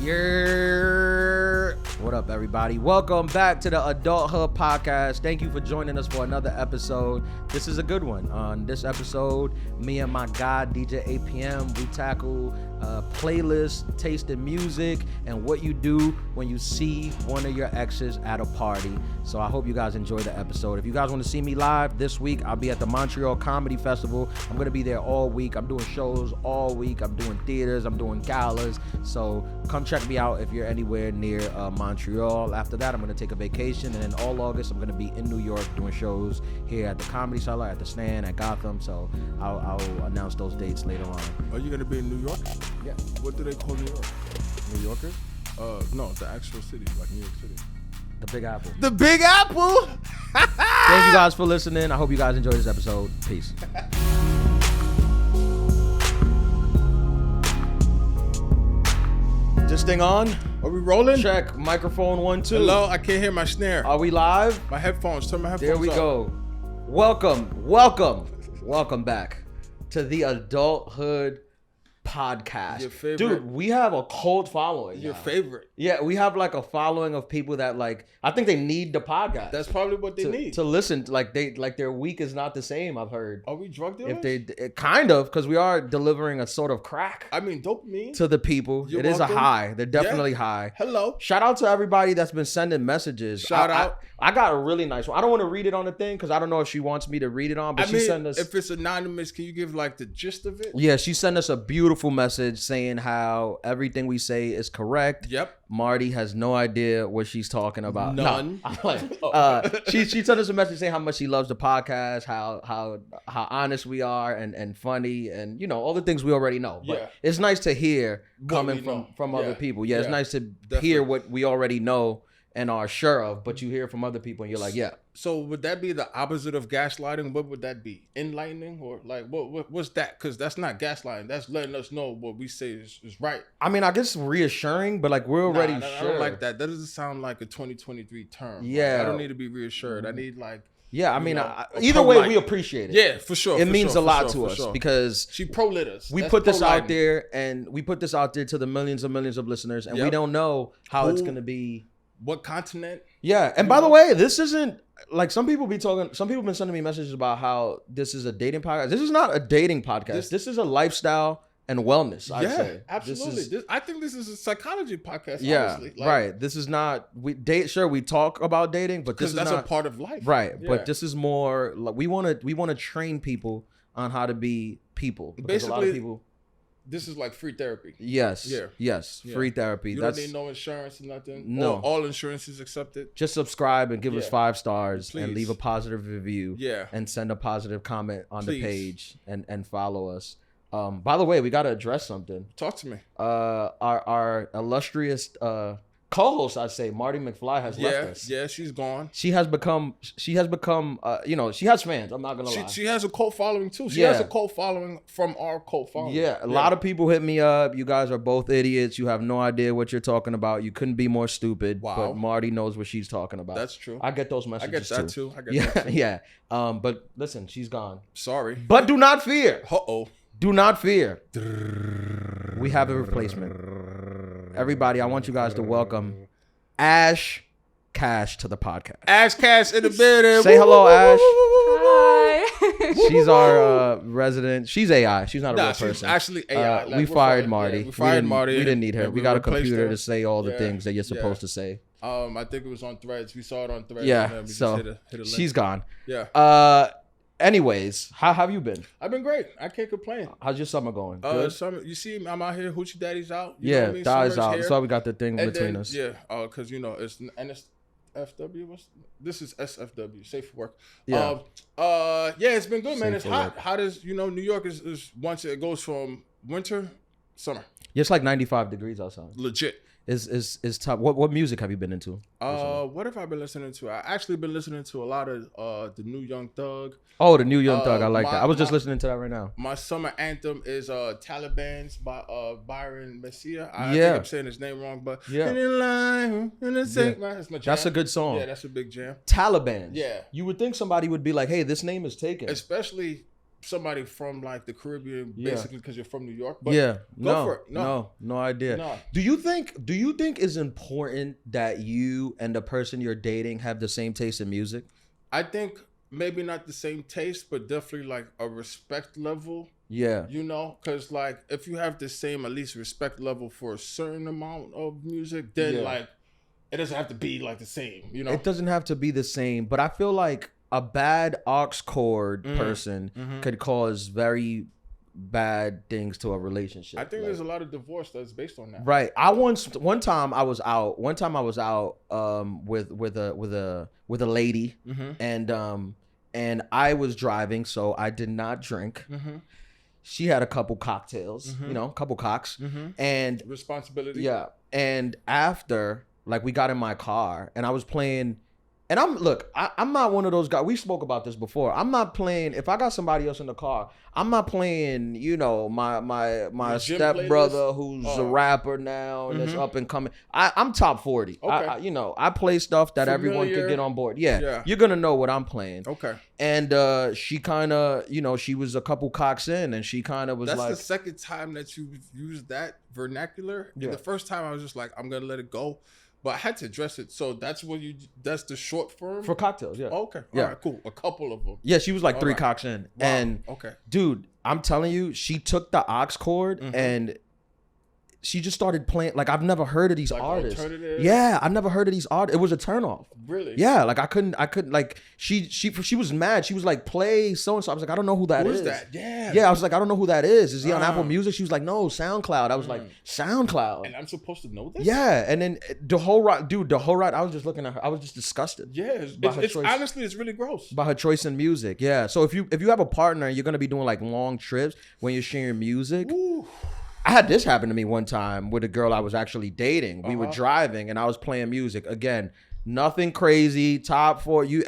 Yeah. What up, everybody? Welcome back to the Adulthood podcast. Thank you for joining us for another episode. This is a good one. On this episode, me and my guy, DJ APM, we tackle playlist, tasting music, and what you do when you see one of your exes at a party. So I hope you guys enjoy the episode. If you guys want to see me live this week, I'll be at the Montreal Comedy Festival. I'm going to be there all week. I'm doing shows all week. I'm doing theaters. I'm doing galas. So come check me out if you're anywhere near Montreal. After that, I'm going to take a vacation. And then all August, I'm going to be in New York doing shows here at the Comedy Cellar, at the Stand, at Gotham. So I'll announce those dates later on. Are you going to be in New York? Yeah. What do they call New York? New Yorkers? No, the actual city, like New York City. The Big Apple. The Big Apple! Thank you guys for listening. I hope you guys enjoyed this episode. Peace. This thing on? Are we rolling? Check. Microphone 1, 2. Hello, I can't hear my snare. Are we live? My headphones, turn my headphones There we up. go. Welcome back to the Adulthood podcast. Your favorite. Dude, we have a cult following. Your now. favorite. Yeah, we have like a following of people that like, I think they need the podcast. That's probably what they need. To listen. Like their week is not the same, I've heard. Are we drug dealers? If they kind of, because we are delivering a sort of crack I mean, dopamine. to the people. You're It is a welcome. high. They're definitely high. Hello. Shout out to everybody that's been sending messages. Shout out. I got a really nice one. I don't want to read it on the thing because I don't know if she wants me to read it on, but she sent us. If it's anonymous, can you give like the gist of it? Yeah, she sent us a beautiful message saying how everything we say is correct. Yep. Marty has no idea what she's talking about. None. No, I'm like, she sent us a message saying how much she loves the podcast, how honest we are and funny and you know all the things we already know. But Yeah. it's nice to hear What coming we know. from other Yeah. people. Yeah, it's Yeah. nice to Definitely. hear what we already know and are sure of, but you hear from other people and you're like, yeah. So would that be the opposite of gaslighting? What would that be? Enlightening or like what's that? Because that's not gaslighting. That's letting us know what we say is right. I mean, I guess reassuring, but like we're already Nah, sure. I don't like that. That doesn't sound like a 2023 term. Yeah. Like, I don't need to be reassured. I need like. Yeah, I you mean, know, either way, pro-life. we appreciate it. Yeah, for sure. It for means sure, a lot for to sure, us for sure. because She pro-lit us. we That's put this out pro-lighting. there and we put this out there to the millions of listeners and we Yep. don't know how it's Who- going to be. What continent? Yeah. And by the way, this isn't like some people been sending me messages about how this is a dating podcast. This is not a dating podcast. This is a lifestyle and wellness. I'd say. Absolutely. I think this is a psychology podcast. Yeah. honestly. Right. This is not, we date. Sure. We talk about dating, but this Because is that's not a part of life. right. Yeah. But this is more like we want to train people on how to be people. Because a lot of Basically, people. This is like free therapy. Yes. Yeah. Yes. Yeah. Free therapy. You That's don't need no insurance or nothing. No. All insurance is accepted. just subscribe and give us Yeah. 5 stars and Please. leave a positive review. Yeah. And send a positive comment on the Please. page and follow us. By the way, we got to address something. Talk to me. Our illustrious co-host, I'd say, Marty McFly has left us. Yeah, she's gone. She has become she has fans. I'm not gonna lie. She has a cult following too. She Yeah. has a cult following from our cult following. Yeah, a lot of people hit me up. You guys are both idiots. You have no idea what you're talking about. You couldn't be more stupid. Wow. But Marty knows what she's talking about. That's true. I get those I messages get that too. I get Yeah, that too. yeah. But listen, she's gone. Sorry. But do not fear. Uh-oh. Do not fear. We have a replacement. Everybody, I want you guys to welcome Ash Cash to the podcast. Ash Cash in the building. Say hello, Ash. Hi. She's our resident. She's AI. She's not a Nah, real she's person. actually AI. Like, we we're fired fired. Marty. Yeah, we fired didn't- Marty We didn't need her. and We we got a replaced computer her. to say all the Yeah, things that you're yeah. supposed to say. I think it was on Threads. We saw it on Threads. and Yeah. then we just So hit a link. she's gone. Yeah. Anyways, how have you been? I've been great. I can't complain. How's your summer going? Good? Summer, you see, I'm out here. Hoochie Daddy's out. You know Yeah, what I mean? Di's Summer's out. here. That's why we got the thing And between then, us. Yeah, because you know it's NSFW. This is SFW, safe for work. Yeah. Yeah, it's been good, man. Safe It's for hot. work. Hot as New York is once it goes from winter, summer. Yeah, it's like 95 degrees outside. Legit. Is tough. What music have you been into? What have I been listening to? I actually been listening to a lot of the new Young Thug. Oh, the new Young Thug. I like my- that. I was just my- listening to that right now. My summer anthem is Taliban's by Byron Messiah. I Yeah. think I'm saying his name wrong, but Yeah. in line, in the same line. That's my jam. That's a good song. Yeah, that's a big jam. Taliban. Yeah. You would think somebody would be like, hey, this name is taken. Especially somebody from like the Caribbean, basically because you're from New York. But yeah, go for it. no idea. No. Do you think it's important that you and the person you're dating have the same taste in music? I think maybe not the same taste, but definitely like a respect level. Yeah. You know, because like if you have the same at least respect level for a certain amount of music, then like it doesn't have to be like the same. You know, it doesn't have to be the same, but I feel like a bad aux chord person could cause very bad things to a relationship. I think there's a lot of divorce that's based on that. Right. One time I was out with a lady and I was driving, so I did not drink. She had a couple cocktails, you know, a couple cocks, and responsibility. Yeah. And after, like, we got in my car and I was playing. And I'm not one of those guys. We spoke about this before. I'm not playing. If I got somebody else in the car, I'm not playing. You know, my stepbrother who's a rapper now and is up and coming. I'm top 40. Okay. I play stuff that everyone can get on board. Yeah, you're gonna know what I'm playing. Okay. And she kind of, she was a couple cocks in, and she kind of was That's like. That's the second time that you've used that vernacular. Yeah. And the first time I was just like, I'm gonna let it go. But I had to address it. So that's that's the short form? For cocktails, yeah. Oh, okay. Yeah. All right, cool. A couple of them. Yeah, she was like three cocks in. Wow. And dude, I'm telling you, she took the aux chord and she just started playing. Like, I've never heard of these artists. Yeah, I've never heard of these artists. It was a turnoff. Really? Yeah, like I couldn't like she was mad. She was like, play so and so. I was like, I don't know who that is. Who's that? Yeah. Yeah, I was like, I don't know who that is. Is he on Apple Music? She was like, no, SoundCloud. I was like, SoundCloud. And I'm supposed to know this? Yeah, and then the whole ride, I was just looking at her. I was just disgusted. Yeah, it's honestly, it's really gross. By her choice in music. Yeah. So if you have a partner and you're gonna be doing like long trips when you're sharing music. Ooh. I had this happen to me one time with a girl I was actually dating. We were driving and I was playing music. Again, nothing crazy. Top 4. You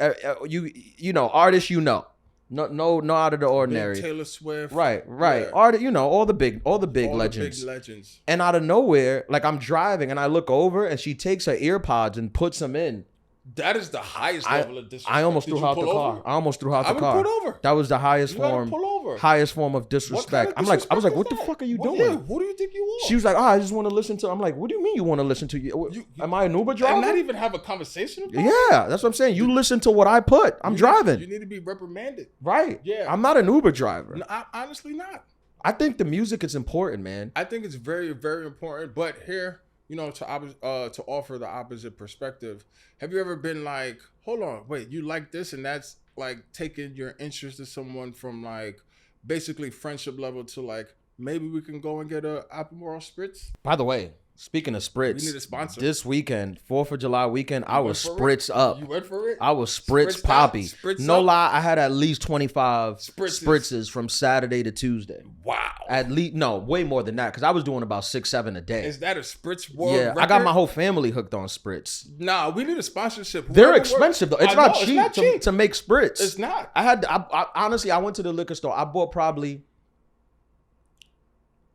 know, artists, no out of the ordinary. Big Taylor Swift. Right. Yeah. All the big legends. The big legends. And out of nowhere, like, I'm driving and I look over and she takes her ear pods and puts them in. That is the highest level of disrespect. I almost threw out the car. I almost threw out the car. I would pull over. That was the highest form. Pull over. Highest form of disrespect. I was like, what the fuck are you doing? Yeah, who do you think you are? She was like, I just want to listen to. I'm like, what do you mean you want to listen to? Am I an Uber driver? And not even have a conversation about it? Yeah, that's what I'm saying. You listen to what I put. I'm driving. You need to be reprimanded. Right. Yeah. I'm not an Uber driver. No, honestly not. I think the music is important, man. I think it's very, very important. But here, to offer the opposite perspective, have you ever been like, hold on, wait, you like this, and that's like taking your interest in someone from like basically friendship level to like, maybe we can go and get a Albemarle Spritz? By the way, speaking of Spritz, we need a sponsor. This weekend, 4th of July weekend, I was Spritz up. You went for it? I was Spritz poppy. No lie, I had at least 25 spritzes from Saturday to Tuesday. Wow. At least, no, way more than that, because I was doing about 6-7 a day. Is that a Spritz world record? I got my whole family hooked on Spritz. Nah, we need a sponsorship. They're expensive though. It's not cheap to make Spritz. It's not. I honestly, I went to the liquor store. I bought probably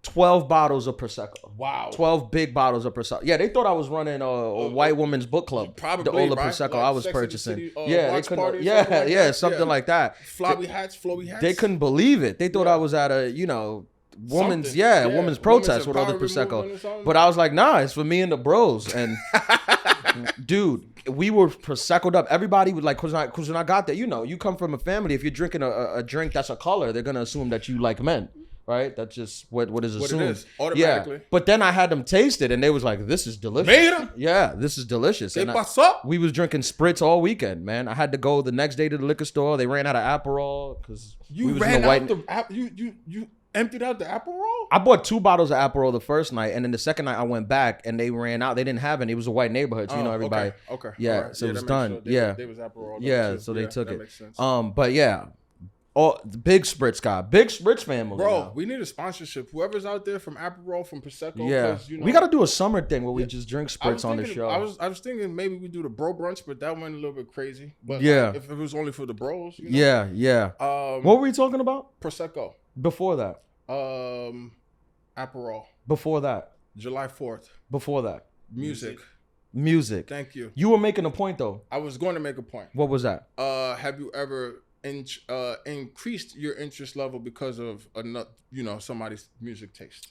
12 bottles of Prosecco. Wow. 12 big bottles of Prosecco. Yeah, they thought I was running a white woman's book club. Probably, the Ola Prosecco I was purchasing. They couldn't, something like that. Flowy hats. They couldn't believe it. They thought I was at a, women's women's protest with all the Prosecco. But I was like, nah, it's for me and the bros. And dude, we were Prosecco'd up. Everybody would like, cause when I got there, you come from a family. If you're drinking a drink that's a color, they're gonna assume that you like men. Right? That's just what is assumed. What it is, automatically. Yeah. But then I had them taste it and they was like, this is delicious. Mira. Yeah, this is delicious. ¿Qué pasó? We was drinking Spritz all weekend, man. I had to go the next day to the liquor store. They ran out of Aperol because you emptied out the Aperol? I bought 2 bottles of Aperol the first night, and then the second night I went back and they ran out. They didn't have any. It was a white neighborhood, so everybody. Okay. Yeah, right. So it was done. There was Aperol. Yeah, so they took it. Makes sense. But yeah. Oh, the big Spritz guy, big Spritz family. Bro, now. We need a sponsorship. Whoever's out there from Aperol, from Prosecco. Yeah, we got to do a summer thing where we just drink Spritz on the show. I was thinking maybe we do the bro brunch, but that went a little bit crazy. But if it was only for the bros. Yeah. What were we talking about? Prosecco. Before that. Aperol. Before that. July 4th. Before that. Music. Thank you. You were making a point though. I was going to make a point. What was that? Have you ever increased your interest level because of somebody's music taste?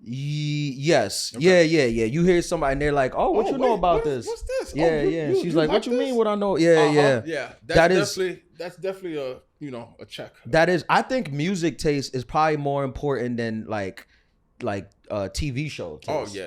Yes. Okay. Yeah. You hear somebody and they're like, "Oh, what you know about this?" What's this? Yeah. She's like, "What you mean? this? What I know?" Yeah. Yeah. That's That's definitely a check. That is, I think music taste is probably more important than like TV show taste.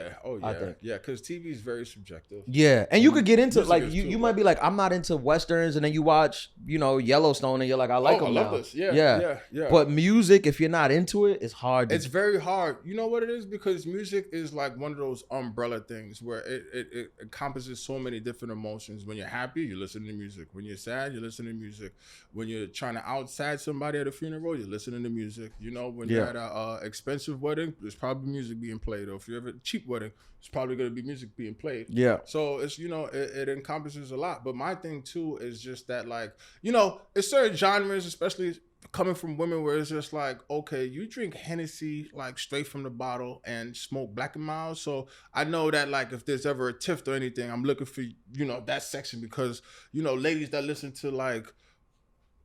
I think. Yeah, because TV is very subjective. Yeah, and you could get into Music like is you, too, you might be like, I'm not into westerns, and then you watch Yellowstone, and you're like, I like them I love now. this. Yeah. But music, if you're not into it, it's hard. It's very hard. You know what it is? Because music is like one of those umbrella things where it encompasses so many different emotions. When you're happy, you listen to music. When you're sad, you listen to music. When you're trying to outside somebody at a funeral, you're listening to music. When you're at a expensive wedding, there's probably music being played. Or if you're at a cheap wedding, it's probably going to be music being played. Yeah. So it's, it encompasses a lot. But my thing too is just that, like, it's certain genres, especially coming from women, where it's just like, okay, you drink Hennessy like straight from the bottle and smoke Black and Mild. So I know that, like, if there's ever a tiff or anything, I'm looking for, that section, because, ladies that listen to like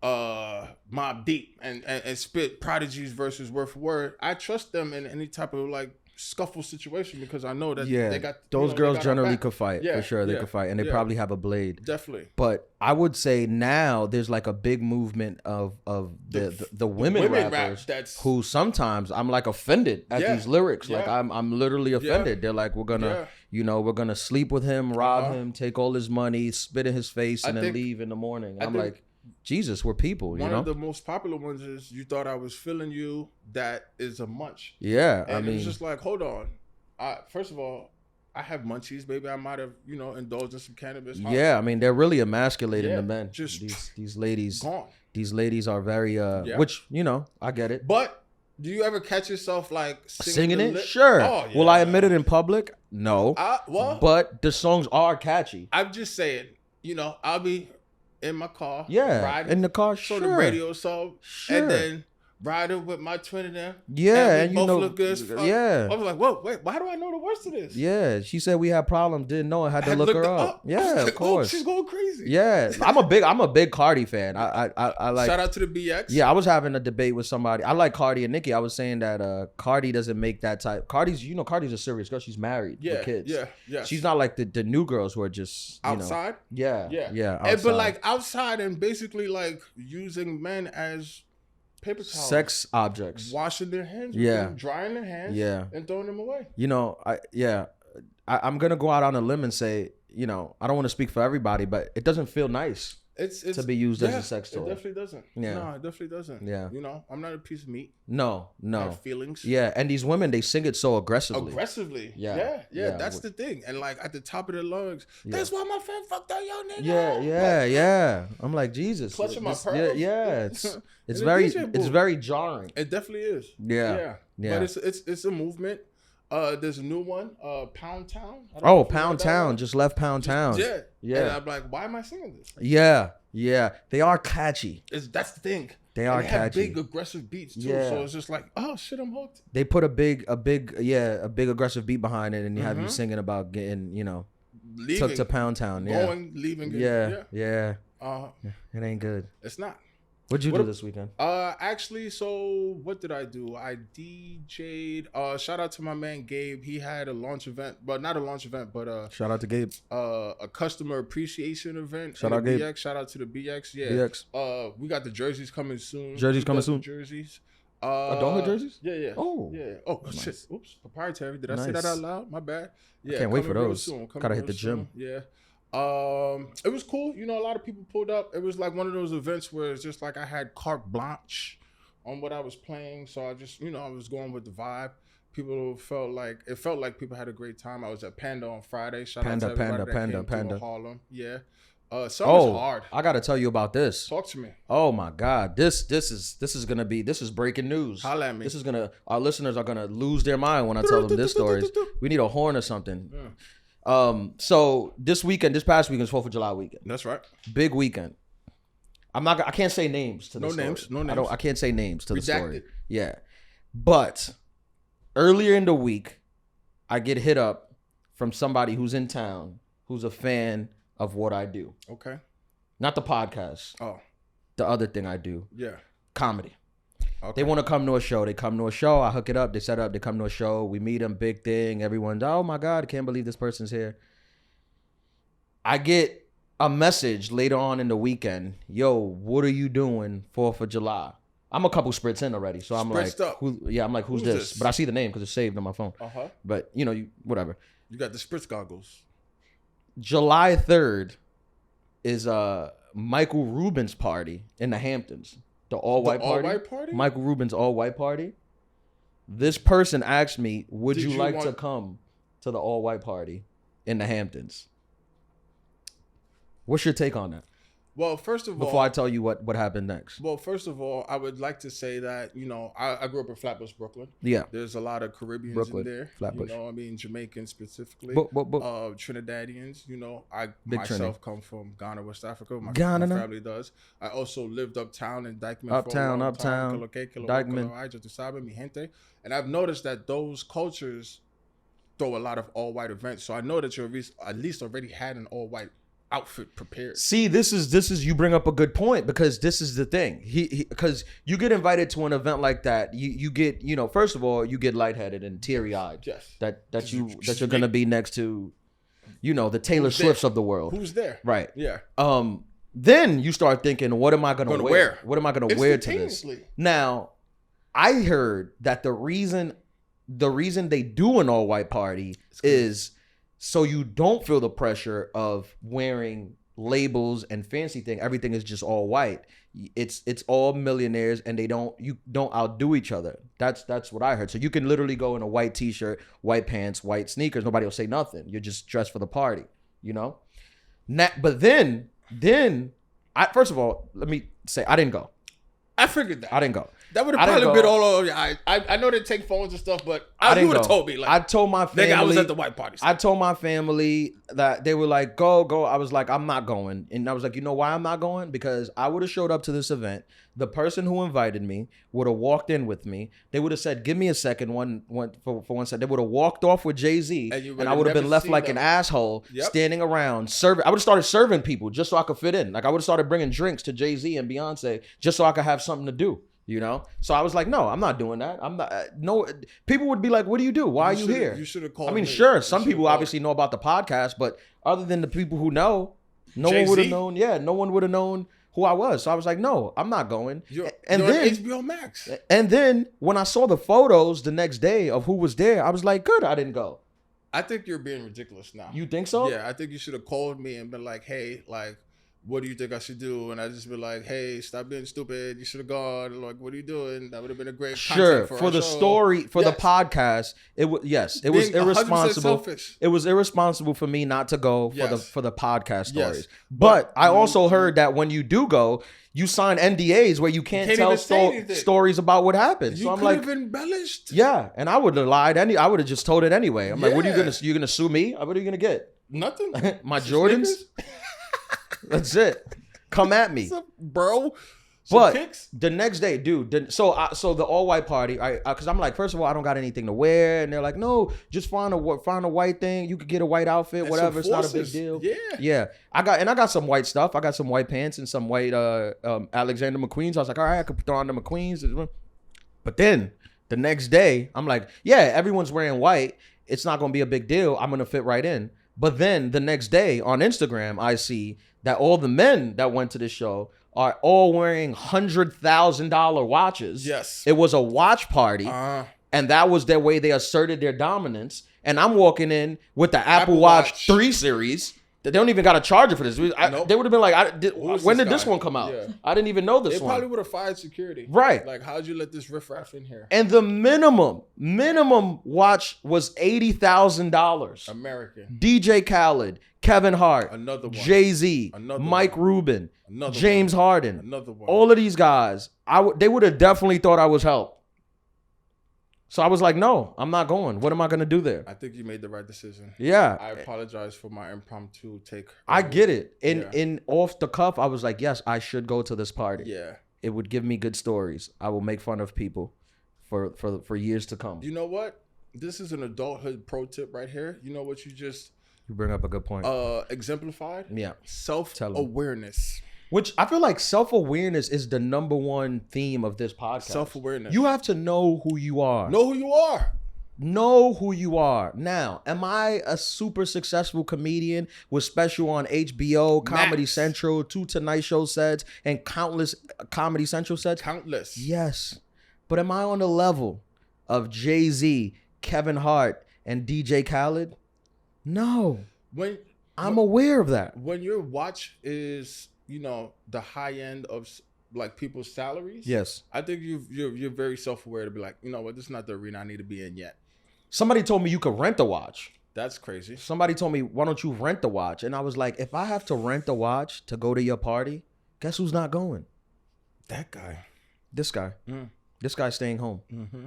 Mobb Deep and spit Prodigy's versus word for word, I trust them in any type of like scuffle situation, because I know that they got those girls got generally could fight for sure. They yeah, could fight, and they probably have a blade. Definitely. But I would say now there's like a big movement of the women rappers who sometimes I'm like offended at these lyrics. Like I'm literally offended. They're like, we're gonna sleep with him, rob him, take all his money, spit in his face, and then leave in the morning. And I'm like, Jesus, we're people. One of the most popular ones is "You Thought I Was Feeling You." That is a munch. Yeah, and it's just like, hold on. First of all, I have munchies. Maybe I might have, indulged in some cannabis. Yeah, I mean, they're really emasculating the men. Just these ladies. Gone. These ladies are very which I get it. But do you ever catch yourself like singing it? Sure. Oh, yeah. Will I admit it in public? No. But the songs are catchy. I'm just saying. I'll be in my car. Yeah. Riding, in the car. Sure. The radio song. Sure. And then riding with my twin in there. Yeah, and we both look good as fuck. Yeah. I was like, whoa, wait, why do I know the words to this? Yeah, she said we had problems, didn't know, and had to look her up. Yeah, of course. She's going crazy. Yeah, I'm a big Cardi fan. I like. Shout out to the BX. Yeah, I was having a debate with somebody. I like Cardi and Nicki. I was saying that Cardi doesn't make that type. Cardi's a serious girl. She's married with kids. Yeah. She's not like the new girls who are just outside. Yeah. Outside. But like outside and basically like using men as paper towels, sex objects, washing their hands, drying their hands, and throwing them away. I'm gonna go out on a limb and say, I don't want to speak for everybody, but it doesn't feel nice. It's to be used as a sex toy. It definitely doesn't. Yeah. No, it definitely doesn't. Yeah. I'm not a piece of meat. No. I have feelings. Yeah, and these women, they sing it so aggressively. Yeah. That's the thing. And like at the top of their lungs, that's why my friend fucked that young nigga. Yeah. I'm like, Jesus. Clutching my pearls. Yeah. It's very jarring. It definitely is. Yeah. But it's a movement. There's a new one, Pound Town. Pound Town just left Pound Town. Yeah. And I'm like, why am I singing this? Yeah. They are catchy. That's the thing. They are catchy. Have big aggressive beats too. Yeah. So it's just like, oh shit, I'm hooked. They put a big aggressive beat behind it, and you have you singing about getting, leaving, took to Pound Town. Leaving. Yeah. It ain't good. It's not. What'd you do this weekend? Actually, so what did I do? I DJ'd. Shout out to my man Gabe. He had a launch event, but not a launch event, but shout out to Gabe. A customer appreciation event. Shout out Gabe. BX. Shout out to the BX. Yeah. BX. We got the jerseys coming soon. Jerseys. Adulthood jerseys? Yeah. Oh. Yeah. Oh nice. Shit. Oops. Proprietary. Did I say that out loud? My bad. Yeah. I can't wait for those. Gotta hit the gym. Yeah. It was cool. A lot of people pulled up. It was like one of those events where it's just like I had carte blanche on what I was playing. So I just, I was going with the vibe. People felt like people had a great time. I was at Panda on Friday. Shout out to everybody that came through Harlem. Yeah. Summer's hard. I gotta tell you about this. Talk to me. Oh my God. This is breaking news. Holla at me. Our listeners are gonna lose their mind when I tell them this story. We need a horn or something. Yeah. So this past weekend is 4th of July weekend. That's right. Big weekend. I can't say names to the story. No names. I can't say names to the story. Redacted. Yeah. But earlier in the week, I get hit up from somebody who's in town, who's a fan of what I do. Okay. Not the podcast. Oh. the other thing I do. Yeah. Comedy. Okay. They want to come to a show. They come to a show. I hook it up. They set up. They come to a show. We meet them. Big thing. Everyone's, oh my God, I can't believe this person's here. I get a message later on in the weekend. Yo, what are you doing 4th of July? I'm a couple spritz in already. So I'm Spritzed like, up. I'm like, who's this? But I see the name because it's saved on my phone. Uh-huh. But, whatever. You got the spritz goggles. July 3rd is Michael Rubin's party in the Hamptons. The all-white party. All-white party? Michael Rubin's all-white party. This person asked me, would you like to come to the all-white party in the Hamptons? What's your take on that? Well, first of all, before I tell you what happened next. Well, first of all, I would like to say that, I grew up in Flatbush, Brooklyn. Yeah. There's a lot of Caribbeans Brooklyn, in there. Flatbush. Jamaicans specifically. Trinidadians, I Big myself come from Ghana, West Africa. My family does. I also lived uptown in Dykeman Uptown. Dykeman. Mi gente. And I've noticed that those cultures throw a lot of all-white events. So I know that you at least already had an all-white outfit prepared. See, this is you bring up a good point, because this is the thing. Because you get invited to an event like that, you get, first of all, you get lightheaded and teary-eyed. Yes. That you're gonna be next to, the Taylor Swifts of the world. Who's there? Right. Yeah. Then you start thinking, what am I gonna wear? What am I gonna wear to this? Now, I heard that the reason they do an all-white party is so you don't feel the pressure of wearing labels and fancy thing. Everything is just all white. It's all millionaires, and you don't outdo each other. That's what I heard. So you can literally go in a white t-shirt, white pants, white sneakers. Nobody will say nothing. You're just dressed for the party, But then first of all, let me say I didn't go. I figured that. I didn't go. That would have probably been all over. I know they take phones and stuff, but you would have told me. I told my family. Nigga, I was at the white parties. I told my family that they were like, go. I was like, I'm not going. And I was like, you know why I'm not going? Because I would have showed up to this event. The person who invited me would have walked in with me. They would have said, give me a second, for one second. They would have walked off with Jay-Z, and I would have been left like an asshole standing around serving. I would have started serving people just so I could fit in. Like I would have started bringing drinks to Jay-Z and Beyonce just so I could have something to do. So I was like, no, I'm not doing that. I'm not. No, people would be like, what do you do? Why are you here? You should have called. I mean, sure, some people obviously know about the podcast, but other than the people who know, no one would have known. Yeah, no one would have known who I was. So I was like, no, I'm not going. You're then HBO Max. And then when I saw the photos the next day of who was there, I was like, good, I didn't go. I think you're being ridiculous now. You think so? Yeah, I think you should have called me and been like, hey, what do you think I should do? And I just be like, hey, stop being stupid. You should have gone. Like, what are you doing? That would have been a great content for the story, for the podcast. It was irresponsible. Selfish. It was irresponsible for me not to go for the podcast stories. Yes. But I also heard that when you do go, you sign NDAs where you can't tell stories about what happened. So I'm like, embellished. Yeah, and I would have lied. I would have just told it anyway. I'm like, what are you gonna sue me? What are you gonna get? Nothing. My Jordans. That's it. Come at me, bro. But the next day, dude. So the all white party, because I'm like, first of all, I don't got anything to wear, and they're like, no, just find a white thing. You could get a white outfit, whatever. It's not a big deal. Yeah. I got some white stuff. I got some white pants and some white Alexander McQueen's. I was like, all right, I could throw on the McQueen's. But then the next day, I'm like, yeah, everyone's wearing white. It's not gonna be a big deal. I'm gonna fit right in. But then the next day on Instagram, I see that all the men that went to this show are all wearing $100,000 watches. Yes. It was a watch party. And that was their way they asserted their dominance. And I'm walking in with the Apple Watch 3 series. They don't even got a charger for this. Nope. They would have been like, when did this one come out? Yeah. I didn't even know this one. They probably would have fired security. Right. Like, how'd you let this riffraff in here? And the minimum watch was $80,000. American. DJ Khaled, Kevin Hart, another one. Jay-Z, Mike Rubin, James Harden. Another one. All of these guys, they would have definitely thought I was help. So I was like, no, I'm not going. What am I going to do there? I think you made the right decision. Yeah. I apologize for my impromptu take. I get it. In off the cuff, I was like, yes, I should go to this party. Yeah. It would give me good stories. I will make fun of people for years to come. You know what? This is an adulthood pro tip right here. You know what you bring up a good point. Exemplified? Yeah. Self-awareness. Which I feel like self-awareness is the number one theme of this podcast. Self-awareness. You have to know who you are. Know who you are. Know who you are. Now, am I a super successful comedian with special on HBO, Comedy Max. Central, 2 Tonight Show sets, and countless Comedy Central sets? Countless. Yes. But am I on the level of Jay-Z, Kevin Hart, and DJ Khaled? No. I'm aware of that. When your watch is, the high end of like people's salaries. Yes. I think you're very self-aware to be like, you know what, this is not the arena I need to be in yet. Somebody told me you could rent a watch. That's crazy. Somebody told me, why don't you rent the watch? And I was like, if I have to rent the watch to go to your party, guess who's not going? That guy. This guy. This guy's staying home. Mm-hmm.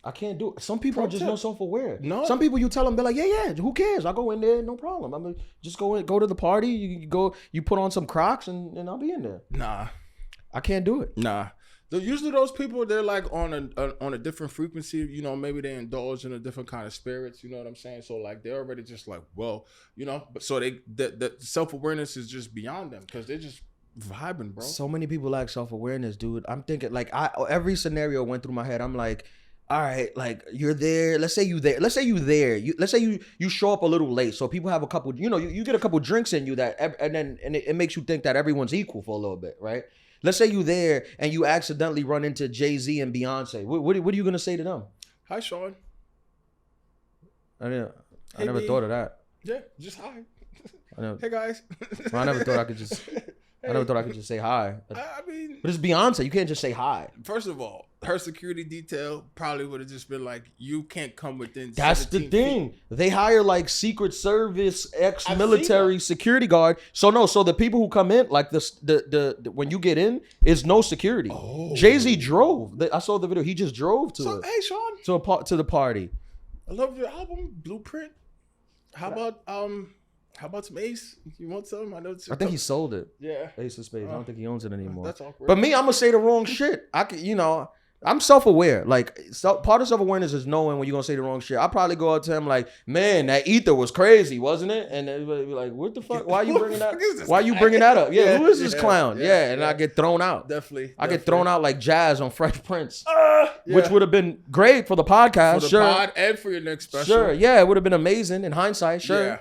I can't do it. Some people are just not self-aware. No. Some people you tell them, they're like, yeah, who cares? I'll go in there, no problem. I'm gonna just go to the party. You put on some Crocs and I'll be in there. Nah. I can't do it. Nah. Usually those people, they're like on a different frequency, maybe they indulge in a different kind of spirits, you know what I'm saying? So like they're already just like, well, but so the self-awareness is just beyond them because they're just vibing, bro. So many people lack self-awareness, dude. I'm thinking like every scenario went through my head. I'm like, all right, like you're there. Let's say you there. Let's say you show up a little late. So people have a couple, you get a couple drinks in you and it makes you think that everyone's equal for a little bit, right? Let's say you there and you accidentally run into Jay-Z and Beyonce. What are you gonna say to them? Hi, Sean. I never thought of that. Yeah, just hi. Hey guys. I never thought I could just. I never thought I could just say hi. I mean, but it's Beyonce. You can't just say hi. First of all, her security detail probably would have just been like, "You can't come within." That's the thing. Feet. They hire like Secret Service, ex-military security guard. So the people who come in, like the when you get in, is no security. Oh. Jay-Z drove. I saw the video. He just drove to it. Hey, Sean. To the party. I love your album, Blueprint. How about some Ace? You want some? I think he sold it. Yeah. Ace of Spades. I don't think he owns it anymore. That's awkward. But me, I'm gonna say the wrong shit. I could, I'm self-aware. Like, part of self-awareness is knowing when you're gonna say the wrong shit. I probably go up to him like, "Man, that ether was crazy, wasn't it?" And everybody be like, "What the fuck? Why are you bringing that? Why are you bringing that up? Yeah, who is this clown? Yeah." And I get thrown out. Definitely. I get thrown out like Jazz on Fresh Prince, which would have been great for the podcast. For the pod and for your next special. Sure. Yeah, it would have been amazing in hindsight. Sure. Yeah.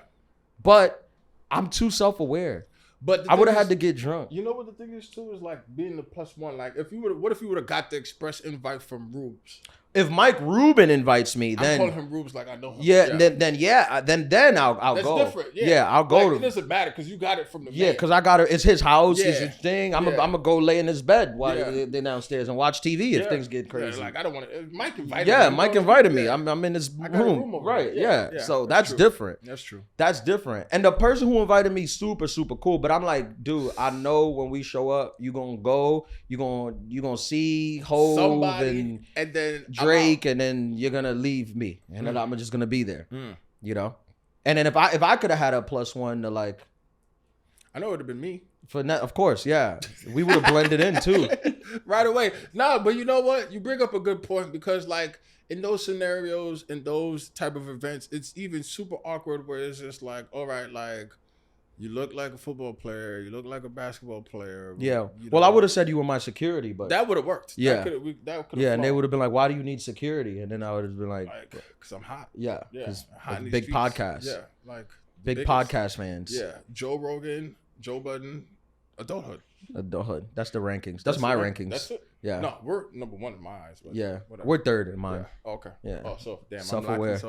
But I'm too self-aware. But I would have had to get drunk. You know what the thing is too is like being the +1. Like what if you would have got the express invite from Rubes? If Mike Rubin invites me, then I'm calling him Rubes like I know him. Yeah, then I'll That's go. Different. Yeah, I'll go. It doesn't matter because you got it from the man. Yeah, because I got it. It's his house. Yeah. It's his thing. I'm gonna go lay in his bed while they're downstairs and watch TV if things get crazy. Yeah, like I don't want to. Mike invited me. Yeah, Mike invited me. I'm in his room. Right. Yeah. So that's different. That's true. That's different. And the person who invited me, super cool. But I'm like, dude, I know when we show up, you gonna go. You gonna see Hov somebody and then Drake, and then you're gonna leave me, and then I'm just gonna be there. And then if I could have had a +1 to like, I know it would have been me. Of course, yeah, we would have blended in too, right away. No, but you know what? You bring up a good point because like in those scenarios, in those type of events, it's even super awkward where it's just like, all right, like. You look like a football player. You look like a basketball player. Yeah. Well, I would have said you were my security, but that would have worked. Yeah. And they would have been like, "Why do you need security?" And then I would have been like, "Cause I'm hot." Yeah. Because big streets. Podcast. Yeah. Like big podcast fans. Yeah. Joe Rogan, Joe Budden, Adulthood. That's the rankings. That's my rankings. That's it. Yeah. No, we're number 1 in my eyes. But yeah. Whatever. We're third in mine. Yeah. Okay. Yeah. Oh, so damn, self-aware.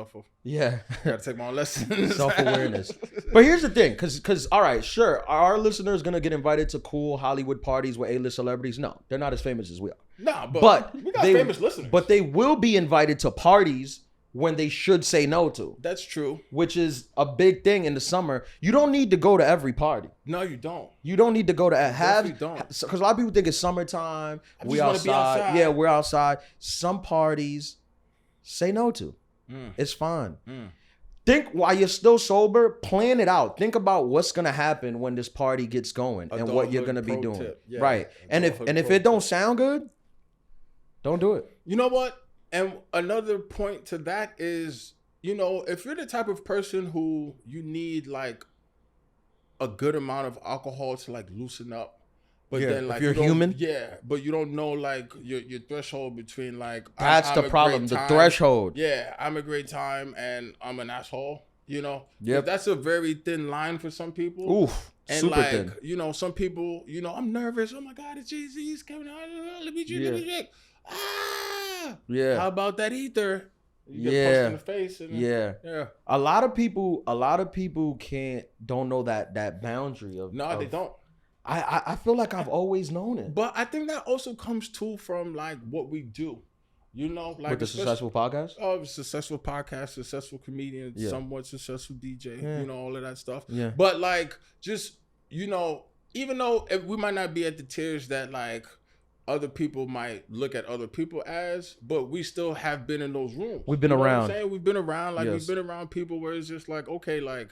Yeah. Gotta take my own lessons. Self-awareness. But here's the thing, because all right, sure, are our listeners gonna get invited to cool Hollywood parties with A-list celebrities? No, they're not as famous as we are. Nah, but we got famous listeners. But they will be invited to parties when they should say no to. That's true. Which is a big thing in the summer. You don't need to go to every party. No, you don't. You don't need to go to You don't. Because a lot of people think it's summertime. We outside. Yeah, we're outside. Some parties say no to. It's fine. Think while you're still sober, plan it out. Think about what's gonna happen when this party gets going and what you're gonna be doing. Yeah. Right. And if it don't sound good, don't do it. You know what? And another point to that is, if you're the type of person who you need like a good amount of alcohol to like loosen up. But Yeah, then like if you're you don't- human. yeah, but you don't know like your threshold between like That's I'm the a problem. great The time. threshold. Yeah, I'm a great time and I'm an asshole. You know, Yep. That's a very thin line for some people. Oof. And Super like, thin. you know, some people, you know, I'm nervous. Oh my God, it's Jay-Z. He's coming out. Let me drink. Yeah. Let me drink. Ah. Yeah. How about that ether? You get Yeah. punched in the face. And Yeah. Yeah. A lot of people don't know that boundary of. No, they don't. I feel like I've always known it. But I think that also comes too from like what we do. You know, like With the successful podcast. Oh, successful podcast, successful comedian, Yeah. somewhat successful DJ, Yeah. you know, all of that stuff. Yeah. But like, just, you know, even though we might not be at the tiers that like other people might look at other people as, but we still have been in those rooms. We've been You know what I'm around. saying? We've been around, like Yes. we've been around people where it's just like, okay, like,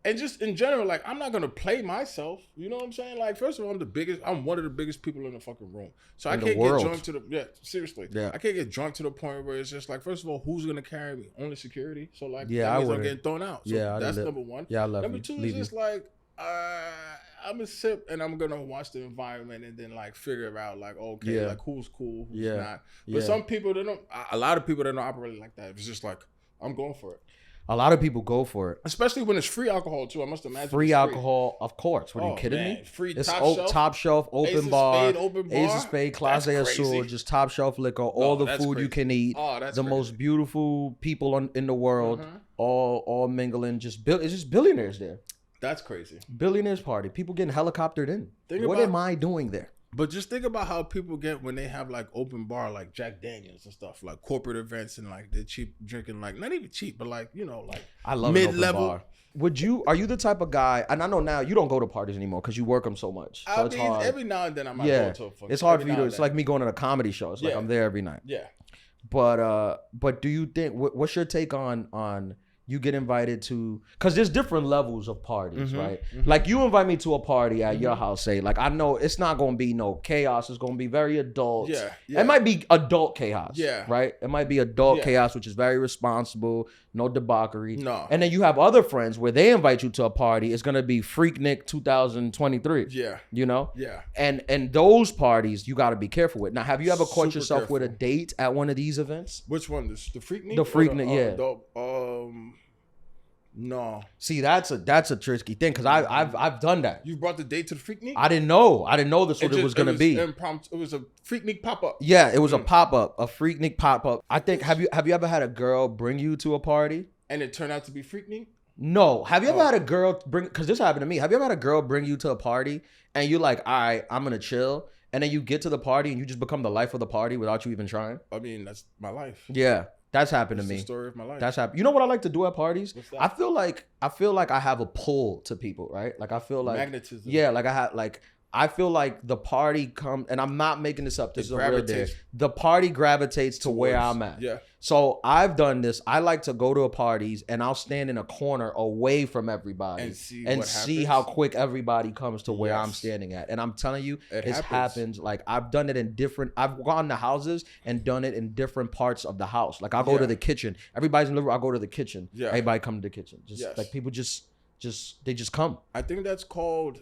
and just in general, like, I'm not gonna play myself. You know what I'm saying? Like, first of all, I'm one of the biggest people in the fucking room. So In I the can't world. get drunk to the seriously. Yeah. I can't get drunk to the point where it's just like, first of all, who's gonna carry me? Only security. So like, Yeah, that I means I'm wouldn't. getting thrown out. So Yeah, that's number one. Yeah, I love Number you. two Leave is just like, I'm gonna sip and I'm gonna watch the environment and then like figure out like, okay, Yeah. like who's cool, who's Yeah. not. But Yeah. some people they don't. A lot of people they don't operate like that. It's just like, I'm going for it. A lot of people go for it. Especially when it's free alcohol too. I must imagine Free it's alcohol, of course. What are you Oh, kidding man. me? Free It's top shelf. open Ace of bar, Spade, open bar. Ace of Spade, Clase That's Azul, crazy. just top shelf liquor, all the that's food you crazy. can eat. Oh, that's The crazy. most beautiful people in the world, Mhm. all mingling. It's just billionaires there. That's crazy. Billionaires party. People getting helicoptered in. Think What about- am I doing there? But just think about how people get when they have like open bar, like Jack Daniels and stuff, like corporate events and like they're cheap drinking, like not even cheap, but like, you know, like I love an open mid-level. bar. Are you the type of guy, and I know now you don't go to parties anymore because you work them so much. So I it's mean, hard. every now and then I might Yeah, go to a function. it's hard Every for you now to, and it's then. like me going to a comedy show. It's like Yeah. I'm there every night. Yeah. But do you think, what's your take on you get invited to, because there's different levels of parties, right? Like you invite me to a party at your house, say, like I know it's not going to be no chaos. It's going to be very adult. Yeah, yeah. It might be adult chaos. Yeah. Right? It might be adult Yeah. chaos, which is very responsible, no debauchery. No. And then you have other friends where they invite you to a party. It's going to be Freaknik 2023. Yeah. You know? Yeah. And those parties you got to be careful with. Now, have you ever caught Super yourself with a careful. date at one of these events? Which one? The Freaknik? The Or Freaknik, yeah. No. See, that's a tricky thing because I've done that. You brought the date to the Freaknik? I didn't know this what it was gonna be. Impromptu. It was a Freaknik pop-up. Yeah, it was a pop up, a Freaknik pop up. I think have you ever had a girl bring you to a party? And it turned out to be Freaknik? No. Have you ever Oh. had a girl bring? Because this happened to me. Have you ever had a girl bring you to a party and you're like, all right, I'm gonna chill, and then you get to the party and you just become the life of the party without you even trying? I mean, that's my life. Yeah, that's happened to It's me. the story of my life. That's happened. You know what I like to do at parties? What's that? I feel like I have a pull to people, right? Like I feel like magnetism. yeah, I feel like the party comes, and I'm not making this up. This is a real deal. gravitates The party gravitates to where towards- I'm at. Yeah. So I've done this. I like to go to parties and I'll stand in a corner away from everybody And see and what see happens. how quick everybody comes to where I'm Yes. standing at. And I'm telling you, It it happens. happens. Like I've done it in different. I've gone to houses and done it in different parts of the house. Like I'll go to Yeah. the kitchen. Everybody's in the living room. I'll go to the kitchen. Yeah. Everybody come to the kitchen. Just Yes. like people they just come. I think that's called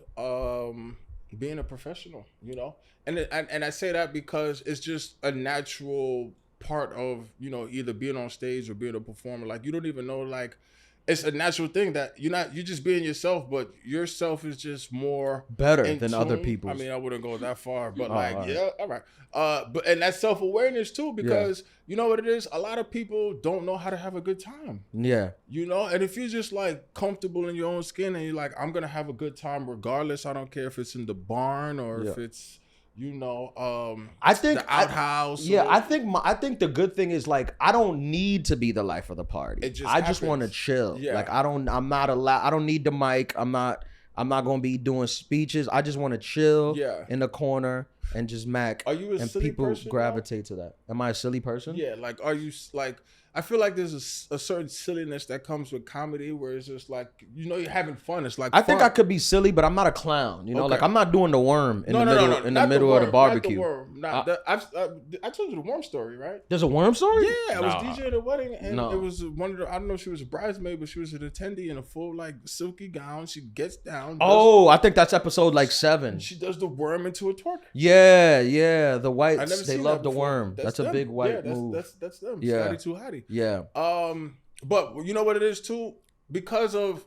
being a professional, you know? And I say that because it's just a natural part of, you know, either being on stage or being a performer. Like you don't even know, like it's a natural thing that you're just being yourself, but yourself is just more Better in than other tune. people's. I mean, I wouldn't go that far, but Oh, like, all right. yeah, all right. But and that's self-awareness too, because you know what it is? A lot of people don't know how to have a good time. Yeah. You know, and if you're just like comfortable in your own skin and you're like, I'm gonna have a good time regardless. I don't care if it's in the barn or if Yeah. it's, you know, I think the outhouse. Yeah, or- I think the good thing is like I don't need to be the life of the party. It just I just want to happens. chill. Yeah. Like I'm not allowed. I don't need the mic. I'm not gonna be doing speeches. I just want to chill Yeah. in the corner and just mac. Are you a and silly people person, though? gravitate to that. Am I a silly person? Yeah, like, are you like, I feel like there's a certain silliness that comes with comedy where it's just like, you're having fun. It's like I think fun. I could be silly, but I'm not a clown. You know, Okay. like I'm not doing the worm in the middle in the not middle of the worm, barbecue. Not the worm. I told you the worm story, right? There's a worm story? Yeah, I was DJ at a wedding, and No. it was one of the, I don't know if she was a bridesmaid, but she was an attendee in a full like silky gown. She gets down. Oh, I think that's episode like 7. She does the worm into a twerk. Yeah, the I whites, never they seen love that the before. worm. That's a them. big white yeah, move. That's them. Yeah. Scotty too hottie. Yeah. But you know what it is too? Because of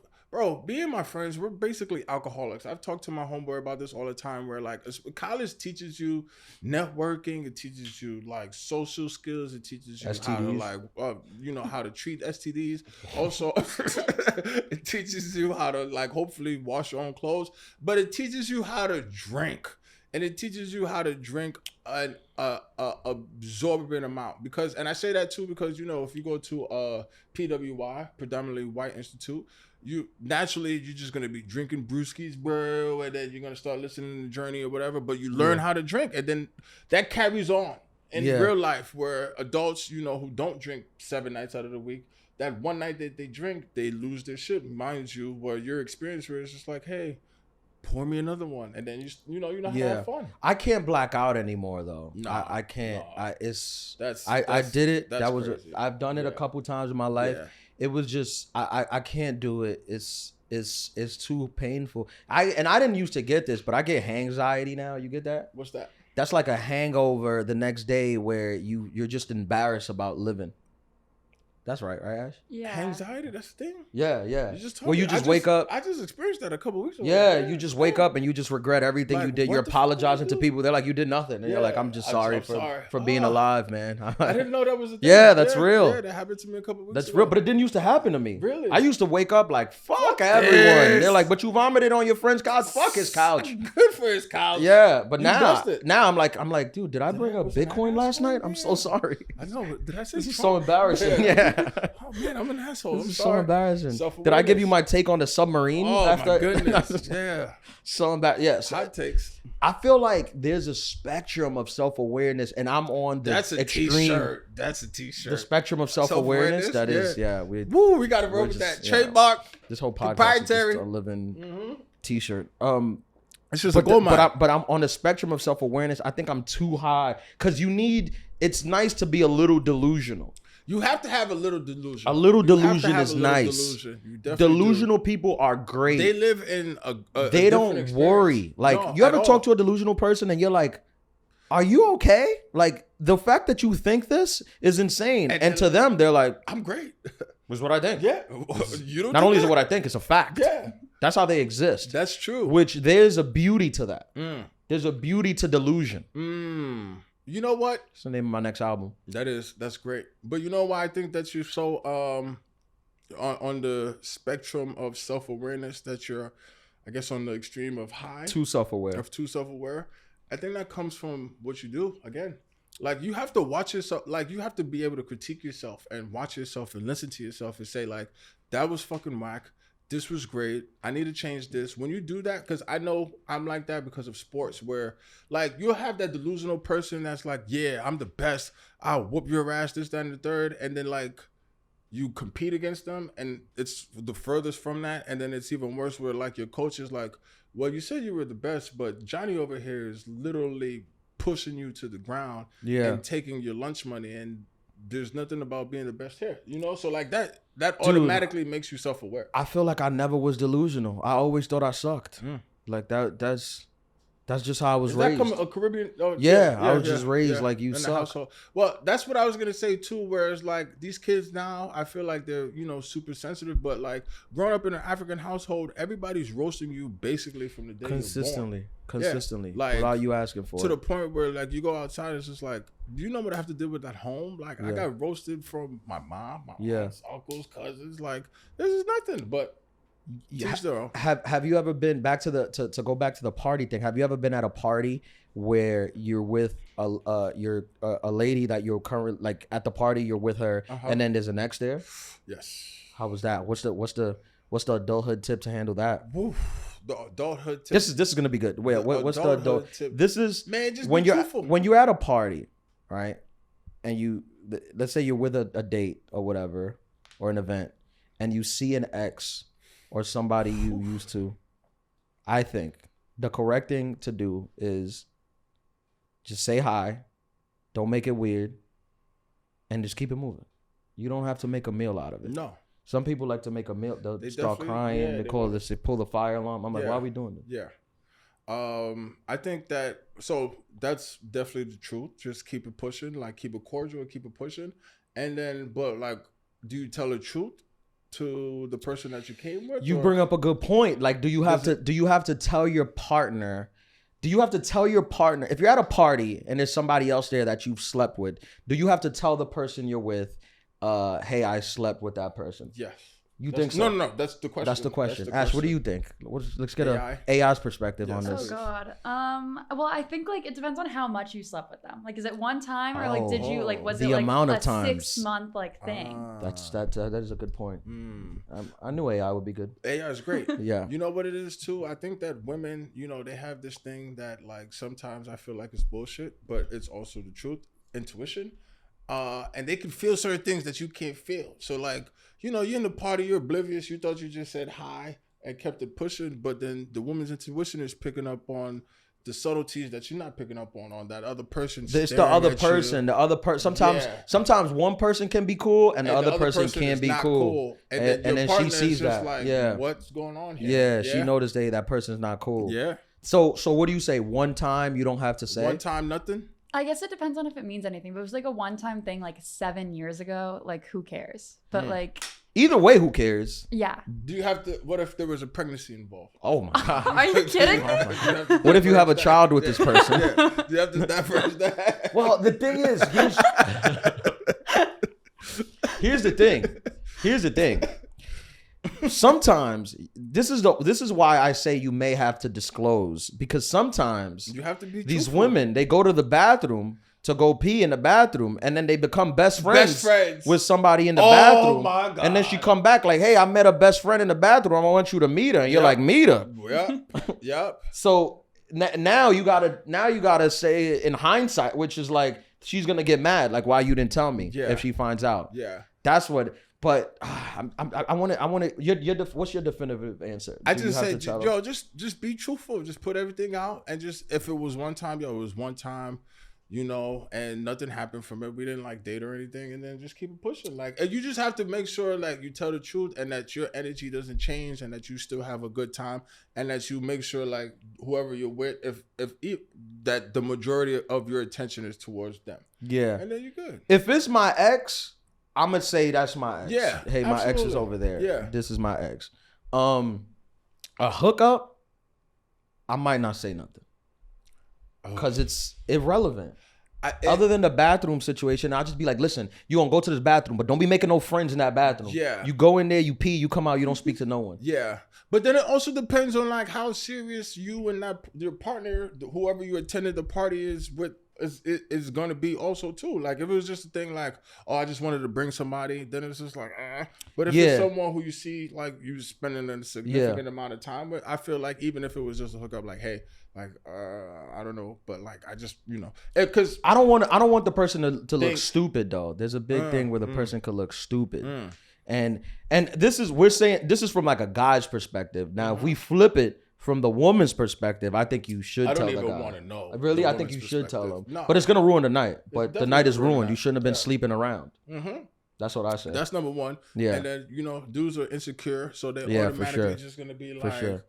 me and my friends, we're basically alcoholics. I've talked to my homeboy about this all the time. Where like college teaches you networking, it teaches you like social skills, it teaches you STDs. how to like how to treat STDs. Also, it teaches you how to like hopefully wash your own clothes, but it teaches you how to drink. And it teaches you how to drink an absorbent amount and I say that too because if you go to PWI, predominantly white institute, you're just gonna be drinking brewskis, bro, and then you're gonna start listening to Journey or whatever. But you learn how to drink, and then that carries on in real life where adults, who don't drink 7 nights out of the week, that one night that they drink, they lose their shit. Mind you, where your experience where it's just like, hey, pour me another one, and then have fun. I can't black out anymore though. Nah, I can't. nah. I did it. That's That was crazy. I've done it a couple times in my life. Yeah. It was just I can't do it. It's too painful. I didn't used to get this, but I get anxiety now. You get that? What's that? That's like a hangover the next day where you're just embarrassed about living. That's right, Ash? Yeah. Anxiety, that's the thing. Yeah. You just told Well, me. you just wake up. I just experienced that a couple weeks ago. Yeah, you just wake up and you just regret everything Like, you did. what You're the fuck did apologizing I to do? people. They're like, you did nothing. And you're like, I'm just sorry I'm for sorry. being alive, man. I didn't know that was a thing. Yeah, that's real. Yeah, that happened to me a couple weeks That's ago. real, but it didn't used to happen to me. Really? I used to wake up like, fuck everyone. this. They're like, but you vomited on your friend's couch. Fuck his couch. Good for his couch. Yeah, but You dust it. now I'm like, dude, did I bring up was an Bitcoin last asshole, night? I'm so man. sorry. I know. Did I say This is so Trump? embarrassing. Yeah. Oh man, I'm an asshole. This I'm is so sorry. embarrassing. Did I Self-awareness. give you my take on the submarine? Oh after? my goodness. Yeah. So embarrassing. Yeah. So Hot takes. I feel like there's a spectrum of self-awareness, and I'm on the That's a extreme. t-shirt. That's a t-shirt. The spectrum of self-awareness. Self-awareness, That is, yeah. We Woo, we got to roll with just- that. yeah. Trademark. this whole podcast is Proprietary. just a living T-shirt. It's just But a gold mine. but I'm on the spectrum of self-awareness. I think I'm too high because it's nice to be a little delusional. You have to have a little delusion. A little You have to delusion have is a little nice. delusion. You definitely Delusional people are great. do. They live in a They different don't experience. worry. Like, No, you ever at talk all. to a delusional person and you're like, are you okay? Like, the fact that you think this is insane. And to them, they're like, I'm great. was what I think. Yeah. You don't Not do only is that? it what I think, it's a fact. Yeah. That's how they exist. That's true. Which there's a beauty to that. Mm. There's a beauty to delusion. You know what? That's the name of my next album. That's great. But you know why I think that you're so on the spectrum of self-awareness, that you're, I guess, on the extreme of high, Too self-aware. of too self-aware. I think that comes from what you do. Again, like, you have to watch yourself. Like, you have to be able to critique yourself and watch yourself and listen to yourself and say, like, that was fucking whack. This was great. I need to change this. When you do that, because I know I'm like that because of sports, where like you'll have that delusional person that's like, yeah, I'm the best. I'll whoop your ass, this, that, and the third. And then like you compete against them and it's the furthest from that. And then it's even worse where like your coach is like, well, you said you were the best, but Johnny over here is literally pushing you to the ground and taking your lunch money, and there's nothing about being the best here, so like that automatically makes you self-aware. I feel like I never was delusional. I always thought I sucked. Like that's just how I was Is raised. that a Caribbean? Oh, Yeah, I was just raised like, you in the suck. household. Well, that's what I was gonna say too. Whereas like these kids now, I feel like they're super sensitive. But like growing up in an African household, everybody's roasting you basically from the day consistently, Yeah, like, without you asking for to it. the point where like you go outside, it's just like, do you know what I have to deal with at home? Like I Yeah. got roasted from my mom, my Yeah. aunts, uncles, cousins. Like this is nothing. But Yeah. teach their own. Have you ever been back to the to go back to the party thing? Have you ever been at a party where you're with a lady that you're current, like at the party you're with her, and then there's an ex there? Yes. How was that? What's the adulthood tip to handle that? Woof. The adulthood tip. This is gonna be good. Wait, what's the adult adulthood tip. This is Man, just when be you're truthful. when you're at a party, right? and let's say you're with a date or whatever, or an event, and you see an ex or somebody you used to, I think the correct thing to do is just say hi, don't make it weird, and just keep it moving. You don't have to make a meal out of it. No. Some people like to make a meal. They start crying. Yeah, they pull the fire alarm. I'm like, Yeah. why are we doing this? Yeah. I think that's definitely the truth. Just keep it pushing, like keep it cordial, keep it pushing. And then, but like, do you tell the truth to the person that you came with? You bring up a good point. Like, do you have to tell your partner? Do you have to tell your partner if you're at a party and there's somebody else there that you've slept with? Do you have to tell the person you're with, hey, I slept with that person? Yes. You think so? No. That's the question. That's the question. Ash, what do you think? Let's get AI? a AI's perspective Yes. on Oh this. God. Well, I think like it depends on how much you slept with them. Like, is it one time or like did you like was The it like amount of a times. 6-month like thing? That is a good point. I knew AI would be good. AI is great. Yeah. You know what it is too? I think that women, they have this thing that like sometimes I feel like it's bullshit, but it's also the truth, intuition. And they can feel certain things that you can't feel. So like, you're in the party, you're oblivious. You thought you just said hi and kept it pushing, but then the woman's intuition is picking up on the subtleties that you're not picking up on that other person. It's the other person. The other person. Sometimes one person can be cool and the other person can't be cool. And then she sees that. Like, yeah. What's going on here? Yeah, she noticed that person's not cool. Yeah. So what do you say? One time you don't have to say? One time nothing? I guess it depends on if it means anything. But it was like a one-time thing like 7 years ago. Like, who cares? But like, either way, who cares? yeah. Do you have to? What if there was a pregnancy involved? Oh my God. Are you kidding me? What if you have a child with this person? Yeah. Do you have to diverse that? Well, the thing is, here's the thing. Sometimes this is why I say you may have to disclose, because sometimes You have to be these truthful. women, they go to the bathroom to go pee in the bathroom, and then they become best friends with somebody in the bathroom. My God. And then she come back like, hey, I met a best friend in the bathroom. I want you to meet her. And you're like, meet her. Yep. So now you gotta say it in hindsight, which is like, she's gonna get mad, like, why you didn't tell me if she finds out. Yeah. That's what. But I want to. What's your definitive answer? I just say, just be truthful. Just put everything out, and just if it was one time, it was one time, and nothing happened from it. We didn't like date or anything, and then just keep it pushing. Like, and you just have to make sure like you tell the truth, and that your energy doesn't change, and that you still have a good time, and that you make sure like whoever you're with, if that the majority of your attention is towards them. Yeah. And then you're good. If it's my ex, I'm gonna say that's my ex. Yeah, Hey, my ex is absolutely. over there. Yeah. This is my ex. A hookup, I might not say nothing because it's irrelevant. Other than the bathroom situation, I'll just be like, listen, you gonna go to this bathroom, but don't be making no friends in that bathroom. Yeah. You go in there, you pee, you come out, you don't speak to no one. Yeah, but then it also depends on like how serious you and your partner, whoever you attended the party is with, is going to be also too. Like if it was just a thing like, oh, I just wanted to bring somebody, then it's just like, But if it's someone who you see like you spending a significant amount of time with, I feel like even if it was just a hookup, like, hey, like I don't know, but like I just because I don't want the person to look stupid though. There's a big thing where the person could look stupid. And this is from like a guy's perspective. Now, if we flip it from the woman's perspective, I think you should tell the guy. I don't even want to know. Really, I think you should tell him. No. But it's gonna ruin the night. But the night is ruined. You shouldn't have been sleeping around. Mm-hmm. That's what I say. That's number one. Yeah. And then dudes are insecure, so they're automatically just gonna be like.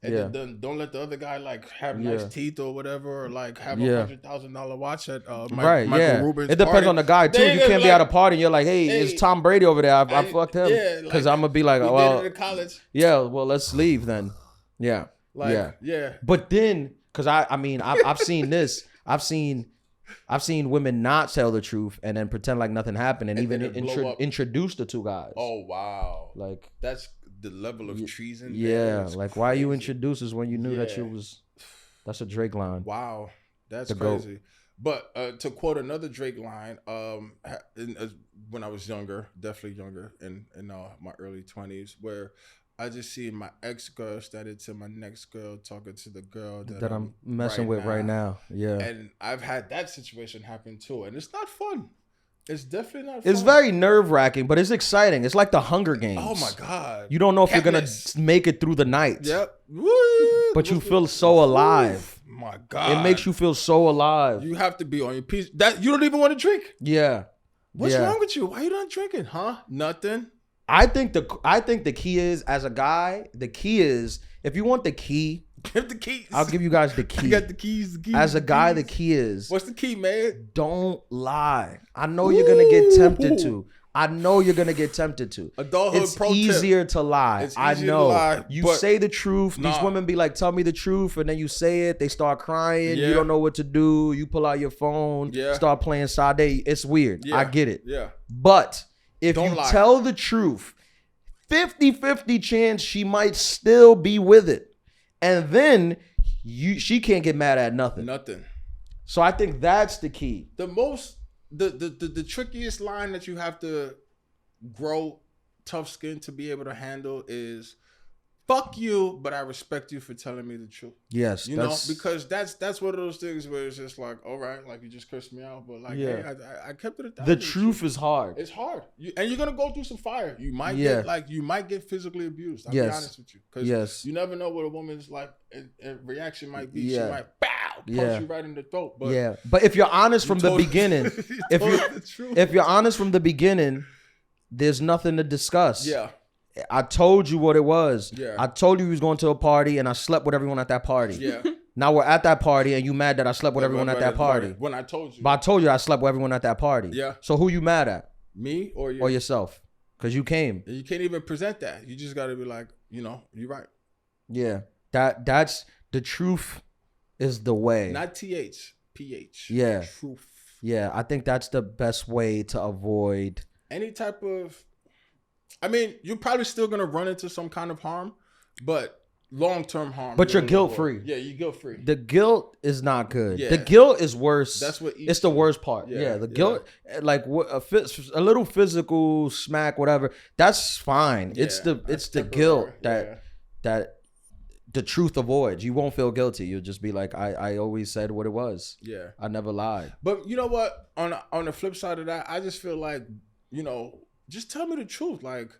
And then don't let the other guy like have nice teeth or whatever, or like have $100,000 watch at Michael Rubin's It depends party. on the guy too. You can't be at a party and you're like, hey, it's Tom Brady over there. I fucked him because I'm gonna be like, well, in college. Yeah, well, let's leave then. Yeah, But then, because I've seen this. I've seen women not tell the truth and then pretend like nothing happened and even introduce the two guys. Oh wow, like that's the level of treason. Yeah, like why you introduce us when you knew that you was. That's a Drake line. Wow, that's crazy. But to quote another Drake line, when I was younger, definitely younger, in my early 20s, where I just see my ex girl started to my next girl talking to the girl that I'm messing with right now. Yeah. And I've had that situation happen too. And it's not fun. It's definitely not It's fun. very nerve-wracking, but it's exciting. It's like the Hunger Games. Oh my God. You don't know if you're going Katniss. to make it through the night. Yep. Woo. But you feel so alive. My God. It makes you feel so alive. You have to be on your piece. That you don't even want to drink. Yeah. What's Yeah. wrong with you? Why you not drinking? Huh? Nothing. I think the key is, as a guy, the key is, if you want the key, Give the keys. I'll give you guys the I key. got the keys. As a guy, the key is, What's the key, man? don't lie. I know you're going to get tempted to. I know you're going to get tempted to. Adulthood It's pro tip. easier to lie. It's I easier to know. lie, You but say the truth. These nah. women be like, tell me the truth. And then you say it. They start crying. Yeah. You don't know what to do. You pull out your phone. Yeah. Start playing Sade. It's weird. Yeah. I get it. Yeah. But if Don't you lie. tell the truth, 50-50 chance she might still be with it. And then she can't get mad at nothing. Nothing. So I think that's the key. The trickiest line that you have to grow tough skin to be able to handle is fuck you, but I respect you for telling me the truth. Yes. You know, because that's one of those things where it's just like, all right, like you just cursed me out, but like, Yeah. hey, I kept it a thousand. The truth is hard. It's hard, and you're gonna go through some fire. You might Yeah. get physically abused. I'll Yes. be honest with you, because Yes. you never know what a woman's like and reaction might be. Yeah. She might bow punch Yeah. you right in the throat. But Yeah. But if you're honest from the told- beginning, you if told you the truth. if you're honest from the beginning, there's nothing to discuss. Yeah. I told you what it was. Yeah. I told you he was going to a party and I slept with everyone at that party. Yeah. Now we're at that party and you mad that I slept with everyone at that party. When I told you. But I told you I slept with everyone at that party. Yeah. So who you mad at? Me or you? Or yourself? Because you came. You can't even present that. You just got to be like, you're right. Yeah. That's the truth is the way. Not TH, PH. Yeah. Truth. Yeah. I think that's the best way to avoid. Any type of, I mean, you're probably still going to run into some kind of harm, but long-term harm. But you're gonna guilt-free. avoid. Yeah, you're guilt-free. The guilt is not good. Yeah. The guilt is worse. That's what it's the worst part. Yeah, the yeah. guilt, like a little physical smack, whatever. That's fine. Yeah, it's the that's guilt temporary. that the truth avoids. You won't feel guilty. You'll just be like, I always said what it was. Yeah. I never lied. But you know what? On the flip side of that, I just feel like, just tell me the truth. Like,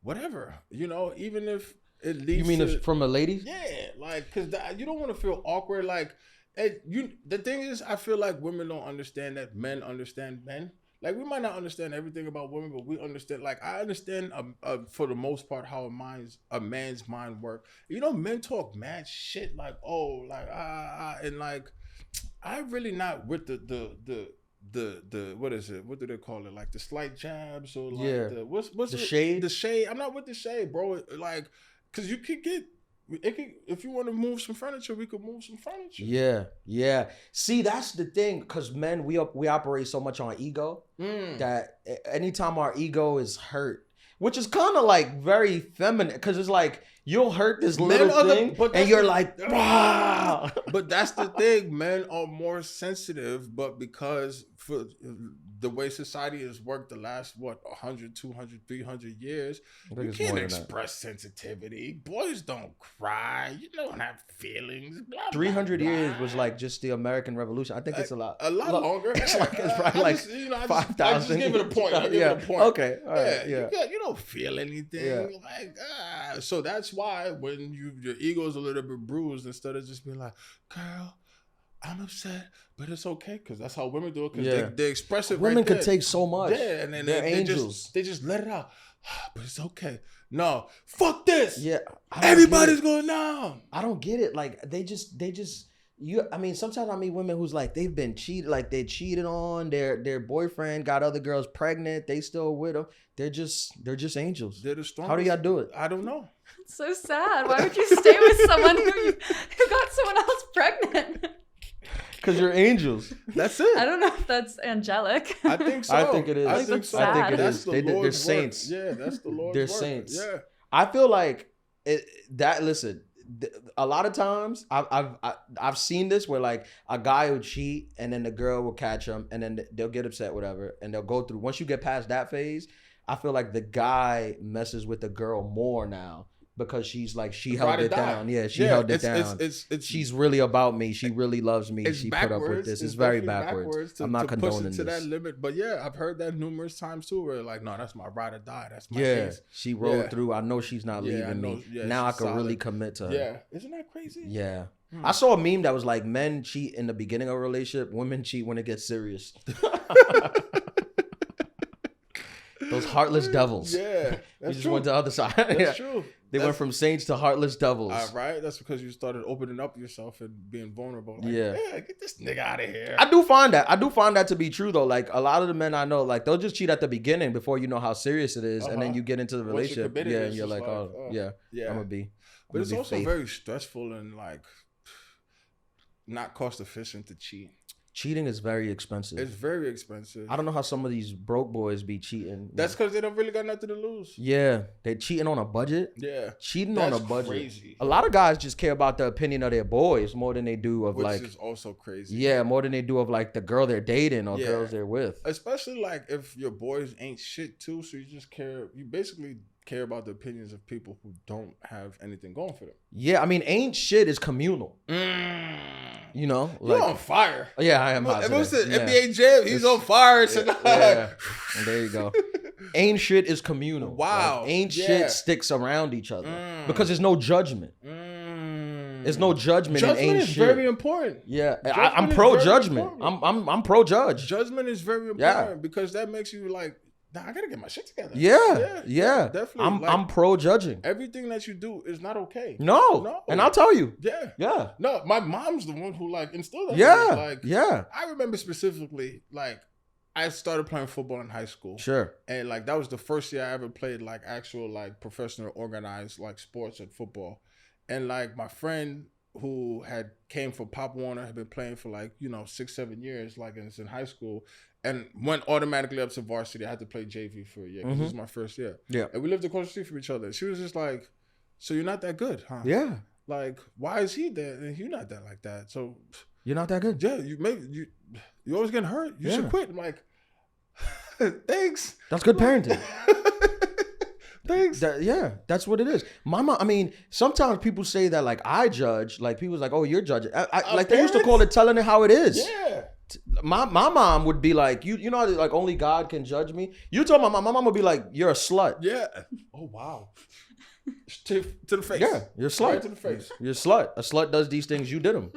whatever. Even if it leads You mean to, from a lady? yeah, like, because you don't want to feel awkward. Like, the thing is, I feel like women don't understand that men understand men. Like, we might not understand everything about women, but we understand. Like, I understand for the most part how a man's mind works. Men talk mad shit like, oh, like and like, I'm really not with the what is it? What do they call it? Like the slight jabs or like Yeah. what's The shade? The shade. I'm not with the shade, bro. Like, cause you could get. If you want to move some furniture, we could move some furniture. Yeah. See, that's the thing, because men, we operate so much on ego that anytime our ego is hurt, which is kind of like very feminine, because it's like you'll hurt this little thing and you're like, wow. But that's the thing. Men are more sensitive, but because for the way society has worked the last 100, 200, 300 years, you can't express sensitivity. Boys don't cry. You don't have feelings. Blah, 300 blah, years blah. was like just the American Revolution. I think it's a lot longer. It's probably like 5,000. I just give it a point. I give it a point. Okay. All right. Yeah. You don't feel anything. Yeah. Like, so that's why when your ego's a little bit bruised, instead of just being like, girl, I'm upset, but it's okay, because that's how women do it. Because they express it. Women right could there. take so much. Yeah, and then they're they angels. just let it out. But it's okay. No, fuck this. Yeah. Everybody's going down. I don't get it. Like they just I mean, sometimes I meet women who's like they've been cheated, like they cheated on their boyfriend, got other girls pregnant, they still with them. They're just angels. They're the strongest. How do y'all do it? I don't know. It's so sad. Why would you stay with someone who got someone else pregnant? Because you're angels. That's it. I don't know if that's angelic. I think so. I think it is. I Like, think that's so. sad. I think it That's is. the They're Lord's saints. work. Yeah, that's the Lord's They're work. saints. Yeah. I feel like listen, a lot of times I've seen this where like a guy will cheat and then the girl will catch him and then they'll get upset, whatever, and they'll go through. Once you get past that phase, I feel like the guy messes with the girl more now because she's like she Ride held or it die. down. Yeah, she held it it's- down. It's She's really about me. She really loves me. it's She put up with backwards. this. It's very definitely backwards. to, I'm not to push condoning it to this. that limit. But yeah, I've heard that numerous times too. Where like, no, that's my ride or die. That's my Yeah, ace. she rolled Yeah. through. I know she's not Yeah, I leaving know. me. Yeah, now I she's can really solid. commit to her. Yeah, isn't that crazy? Yeah. I saw a meme that was like, men cheat in the beginning of a relationship, women cheat when it gets serious. Those heartless devils. Yeah, We that's just true. went to the other side. That's Yeah. true. They went from saints to heartless devils. Right. That's because you started opening up yourself and being vulnerable. Like, Yeah. get this nigga out of here. I do find that to be true though. Like a lot of the men I know, like they'll just cheat at the beginning before you know how serious it is, and then you get into the Once you're relationship, committed, yeah, it's and you're just like, oh, yeah, yeah. I'm gonna be. But it's also faithful. very stressful and like not cost efficient to cheat. Cheating is very expensive. It's very expensive. I don't know how some of these broke boys be cheating. That's because they don't really got nothing to lose. Yeah, they cheating on a budget. Yeah. Cheating on That's a budget. crazy. A lot of guys just care about the opinion of their boys more than they do of Which like, is also crazy. yeah, more than they do of like the girl they're dating or Yeah. girls they're with. Especially like if your boys ain't shit too, so you basically care about the opinions of people who don't have anything going for them. Yeah, I mean, ain't shit is communal. You know, You're like on fire. yeah, I am. hot If it was the today. Yeah. NBA jam, he's on fire tonight. Yeah. And there you go. Ain't shit is communal. Wow. Like, ain't Yeah. shit sticks around each other because there's no judgment. There's no judgment in Judgment ain't is shit. very important. Yeah, Judgment I'm is pro very judgment. important. I'm pro judge. Judgment is very important Yeah. because that makes you like, nah, I gotta get my shit together. Yeah. definitely. I'm Like, I'm pro judging. everything that you do is not okay. No, and I'll tell you. Yeah. Yeah, No, my mom's the one who like instilled that. in yeah, me. Like, yeah. I remember specifically, like, I started playing football in high school. Sure. And like that was the first year I ever played like actual like professional organized like sports and football. And like my friend who had came from Pop Warner had been playing for like, 6-7 years, like in high school, and went automatically up to varsity. I had to play JV for a year because this was my first year. Yeah. And we lived across the street from each other. She was just like, so you're not that good, huh? Yeah. Like, why is he there and you're not that like that? So You're not that good. yeah, you always getting hurt. You should quit. I'm like, thanks. That's good parenting. Thanks. Yeah, that's what it is. I mean, sometimes people say that like I judge, like people's like, oh, you're judging. Like they used to call it telling it how it is. Yeah. My mom would be like, you know, like only God can judge me. You told my mom would be like, you're a slut. Yeah. Oh wow. To the face. Yeah, you're a slut. Right to the face. You're a slut. A slut does these things. You did them.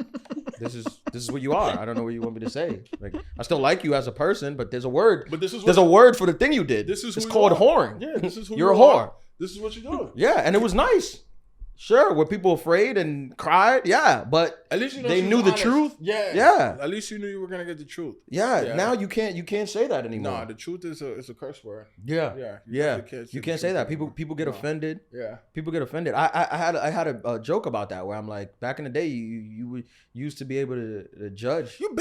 This is what you are. I don't know what you want me to say. Like I still like you as a person, but there's a word. But this is there's a word for the thing you did. This is it's who called you are. whoring. Yeah, this is who you're a you are. whore. This is what you're doing. Yeah, and it was nice. Sure, were people afraid and cried? Yeah, but At least you know they she knew was the honest. truth. Yeah. Yeah. At least you knew you were gonna get the truth. Yeah, now you can't say that anymore. Nah, the truth is a curse word. Yeah, Yeah. You can't say that. People get offended. Yeah. People get offended. I had a joke about that where I'm like, back in the day, you used to be able to judge. You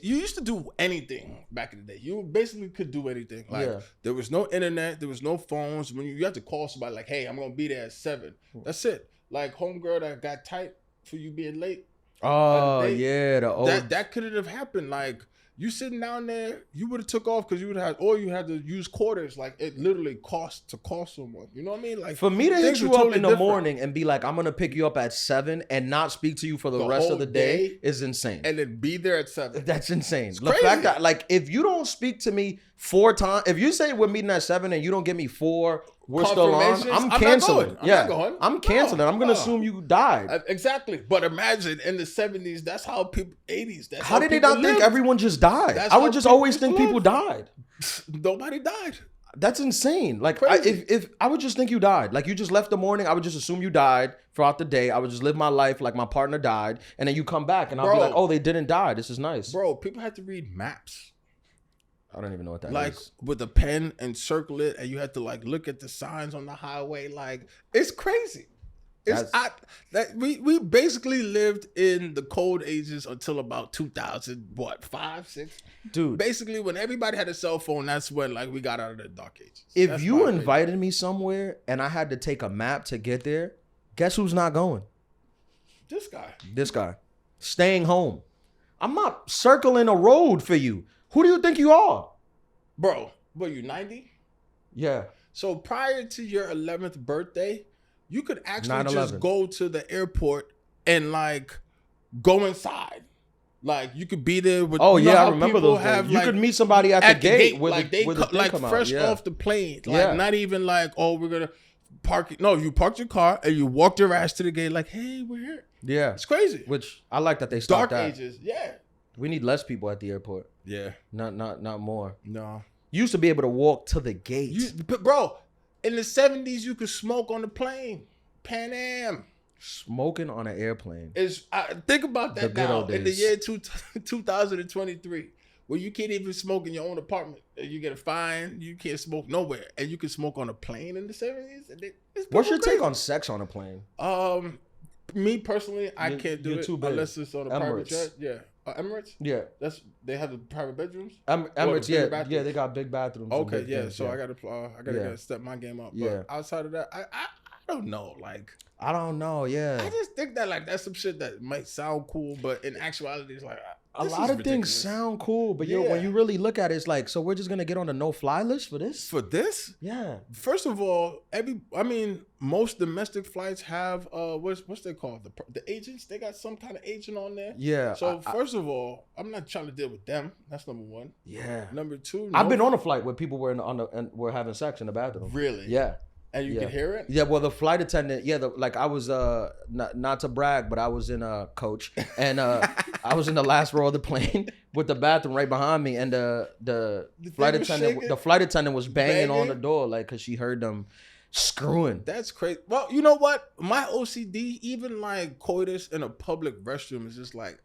you used to do anything back in the day. You basically could do anything. Like there was no internet, there was no phones. When you had to call somebody like, hey, I'm gonna be there at 7. That's it. Like homegirl that got tight for you being late. Oh yeah, the old that couldn't have happened. Like you sitting down there, you would have took off because you would have, or you had to use quarters. Like it literally cost to call someone. You know what I mean? Like for me to hit things you were up totally in the different. morning and be like, I'm gonna pick you up at 7 and not speak to you for the rest whole of the day day, is insane. and then be there at 7. That's insane. The crazy. fact that like if you don't speak to me 4 times, if you say we're meeting at 7 and you don't give me 4, we're still on. Confirmations, I'm I'm not canceling. going. I'm Yeah, not going. I'm canceling. No, I'm gonna no. assume you died. Exactly. But imagine in the 70s, that's how people, 80s. That's How did they not think everyone just died? That's I how would just people always used to think people live. died. Nobody died. That's insane. Like Crazy. if I would just think you died. Like you just left the morning, I would just assume you died throughout the day. I would just live my life like my partner died, and then you come back and I'll be Bro. like, oh, they didn't die. This is nice. Bro, people had to read maps. I don't even know what that is. Like with a pen and circle it, and you had to like look at the signs on the highway. Like it's crazy. We basically lived in the cold ages until about 2005, 6. Dude, Basically, when everybody had a cell phone, that's when like we got out of the dark ages. if That's you my opinion. invited me somewhere and I had to take a map to get there, guess who's not going? This guy, This guy. Staying home. I'm not circling a road for you. Who do you think you are? bro, what you 90? Yeah. So prior to your 11th birthday, you could actually 9/11. just go to the airport and like go inside. Like you could be there with. Oh you know yeah, I how remember people those days. have, You like, could meet somebody at the gate where like the thing like come fresh out. Yeah. off the plane. Like Yeah. not even like, oh, we're gonna park it. No, you parked your car and you walked your ass to the gate. Like, hey, we're here. Yeah, It's crazy. which I like that they stopped Dark that. ages. Yeah. We need less people at the airport, Yeah. not more. No. You used to be able to walk to the gates. But bro, in the 70s, you could smoke on the plane. Pan Am. Smoking on an airplane. Think about The that good now old in the days. year 2023, where you can't even smoke in your own apartment. You get a fine. You can't smoke nowhere, and you can smoke on a plane in the 70s. What's your take on sex on a plane? Me personally, I You- can't do you're it too big. unless it's on a private Emirates. jet. Yeah, Emirates. Yeah, They have the private bedrooms. Emirates. bigger Yeah, bathrooms? they got big bathrooms. and Okay, big yeah. things, So I gotta Yeah. step my game up. But Yeah. outside of that, I don't know. Like, I don't know. Yeah, I just think that like that's some shit that might sound cool, but in actuality, it's like a this lot is of things ridiculous. sound cool, but Yeah. when you really look at it, it's like, so we're just gonna get on the no-fly list for this? For this. Yeah. First of all, most domestic flights have what's they called, the agents. They got some kind of agent on there. Yeah. So first of all, I'm not trying to deal with them. That's number one. Yeah. Number two, I've been on a flight where people were and were having sex in the bathroom. really, Yeah. and you Yeah. can hear it. Yeah, well, the flight attendant, I was not to brag, but I was in a coach, and I was in the last row of the plane with the bathroom right behind me, and the flight thing was attendant, shaking? the flight attendant was banging on Banging? the door, like, cause she heard them screwing. That's crazy. Well, you know what? My OCD, even like coitus in a public restroom, is just like,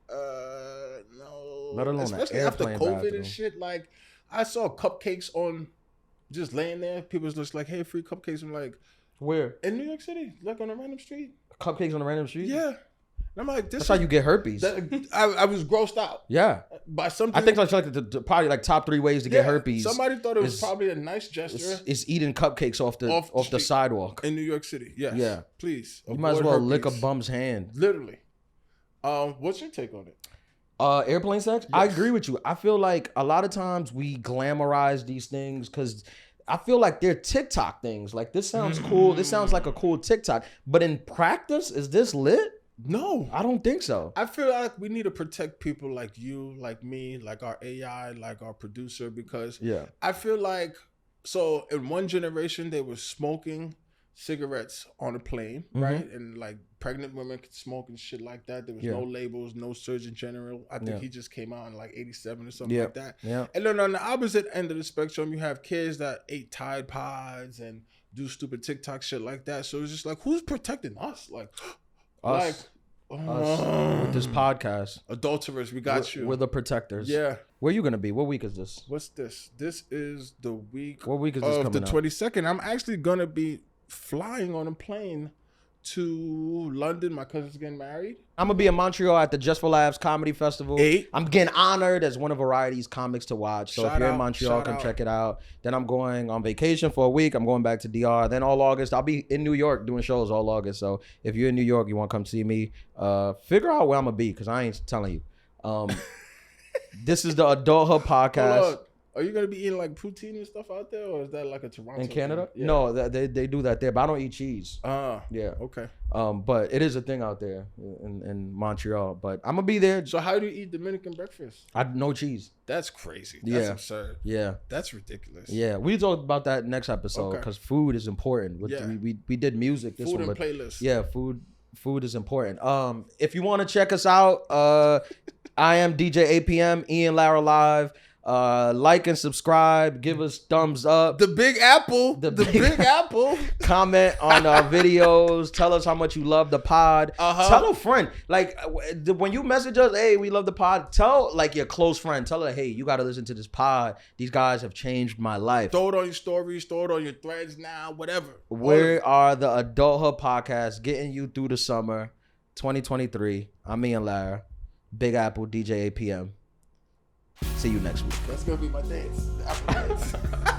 no. Let alone an especially after airplane COVID bathroom. and shit. Like, I saw cupcakes on, just laying there. People was just like, "Hey, free cupcakes." I'm like, Where? in New York City, like on a random street. Cupcakes on the random street? Yeah, and I'm like, this. That's how you get herpes. I was grossed out Yeah. by something. I think that's like the probably like top 3 ways to get herpes. Somebody thought it was is- probably a nice gesture Is eating cupcakes off the street. sidewalk. in New York City. Yes. Yeah. Please. You might as well lick a herpes. bum's hand. Literally. What's your take on it? Airplane sex? I Yes. agree with you. I feel like a lot of times we glamorize these things because I feel like they're TikTok things. Like, this sounds cool. This sounds like a cool TikTok. But in practice, is this lit? No. I don't think so. I feel like we need to protect people like you, like me, like our AI, like our producer, because Yeah. I feel like, so in one generation, they were smoking cigarettes on a plane, right? And like pregnant women could smoke and shit like that. There was Yeah. no labels, no Surgeon General. I think Yeah. he just came out in like 87 or something Yeah. like that. Yeah. And then on the opposite end of the spectrum, you have kids that ate Tide Pods and do stupid TikTok shit like that. So it's just like, who's protecting us? Like, Us. Us. With this podcast. adulterers, we got you. We're the protectors. Yeah. Where you going to be? What week is this? What's this? This is the week What week is this of the coming up? 22nd. I'm actually gonna be flying on a plane to London. My cousin's getting married. I'm gonna be in Montreal at the Just for Laughs Comedy Festival. I'm getting honored as one of Variety's comics to watch. So if Shout you're in out, Montreal, shout come out. check it out. Then I'm going on vacation for a week. I'm going back to DR. Then all August, I'll be in New York doing shows all August. So if you're in New York, you want to come see me, figure out where I'm gonna be because I ain't telling you. This is the Adulthood podcast. Hold on. Are you gonna be eating like poutine and stuff out there, or is that like a Toronto In Canada? thing? Yeah. No, they do that there, but I don't eat cheese. Yeah. Okay. But it is a thing out there in Montreal. But I'm gonna be there. So how do you eat Dominican breakfast? No cheese. That's crazy. That's Yeah. absurd. Yeah. That's ridiculous. Yeah. We talk about that next episode Okay. because food is important. Yeah. We did music this Food one, and but playlist. yeah, food is important. If you want to check us out, I am DJ APM, Ian Lara Live. Like and subscribe. Give us thumbs up. The Big Apple. The The Big- Big Apple. Comment on our videos. Tell us how much you love the pod. Tell a friend. Like when you message us, hey, we love the pod. Tell like your close friend. Tell her, hey, you got to listen to this pod. These guys have changed my life. Throw it on your stories. Throw it on your threads now. Whatever. We are the Adulthood podcast, getting you through the summer 2023. I'm Ian Lara, Big Apple, DJ APM. See you next week. That's gonna be my dance. The Apple dance.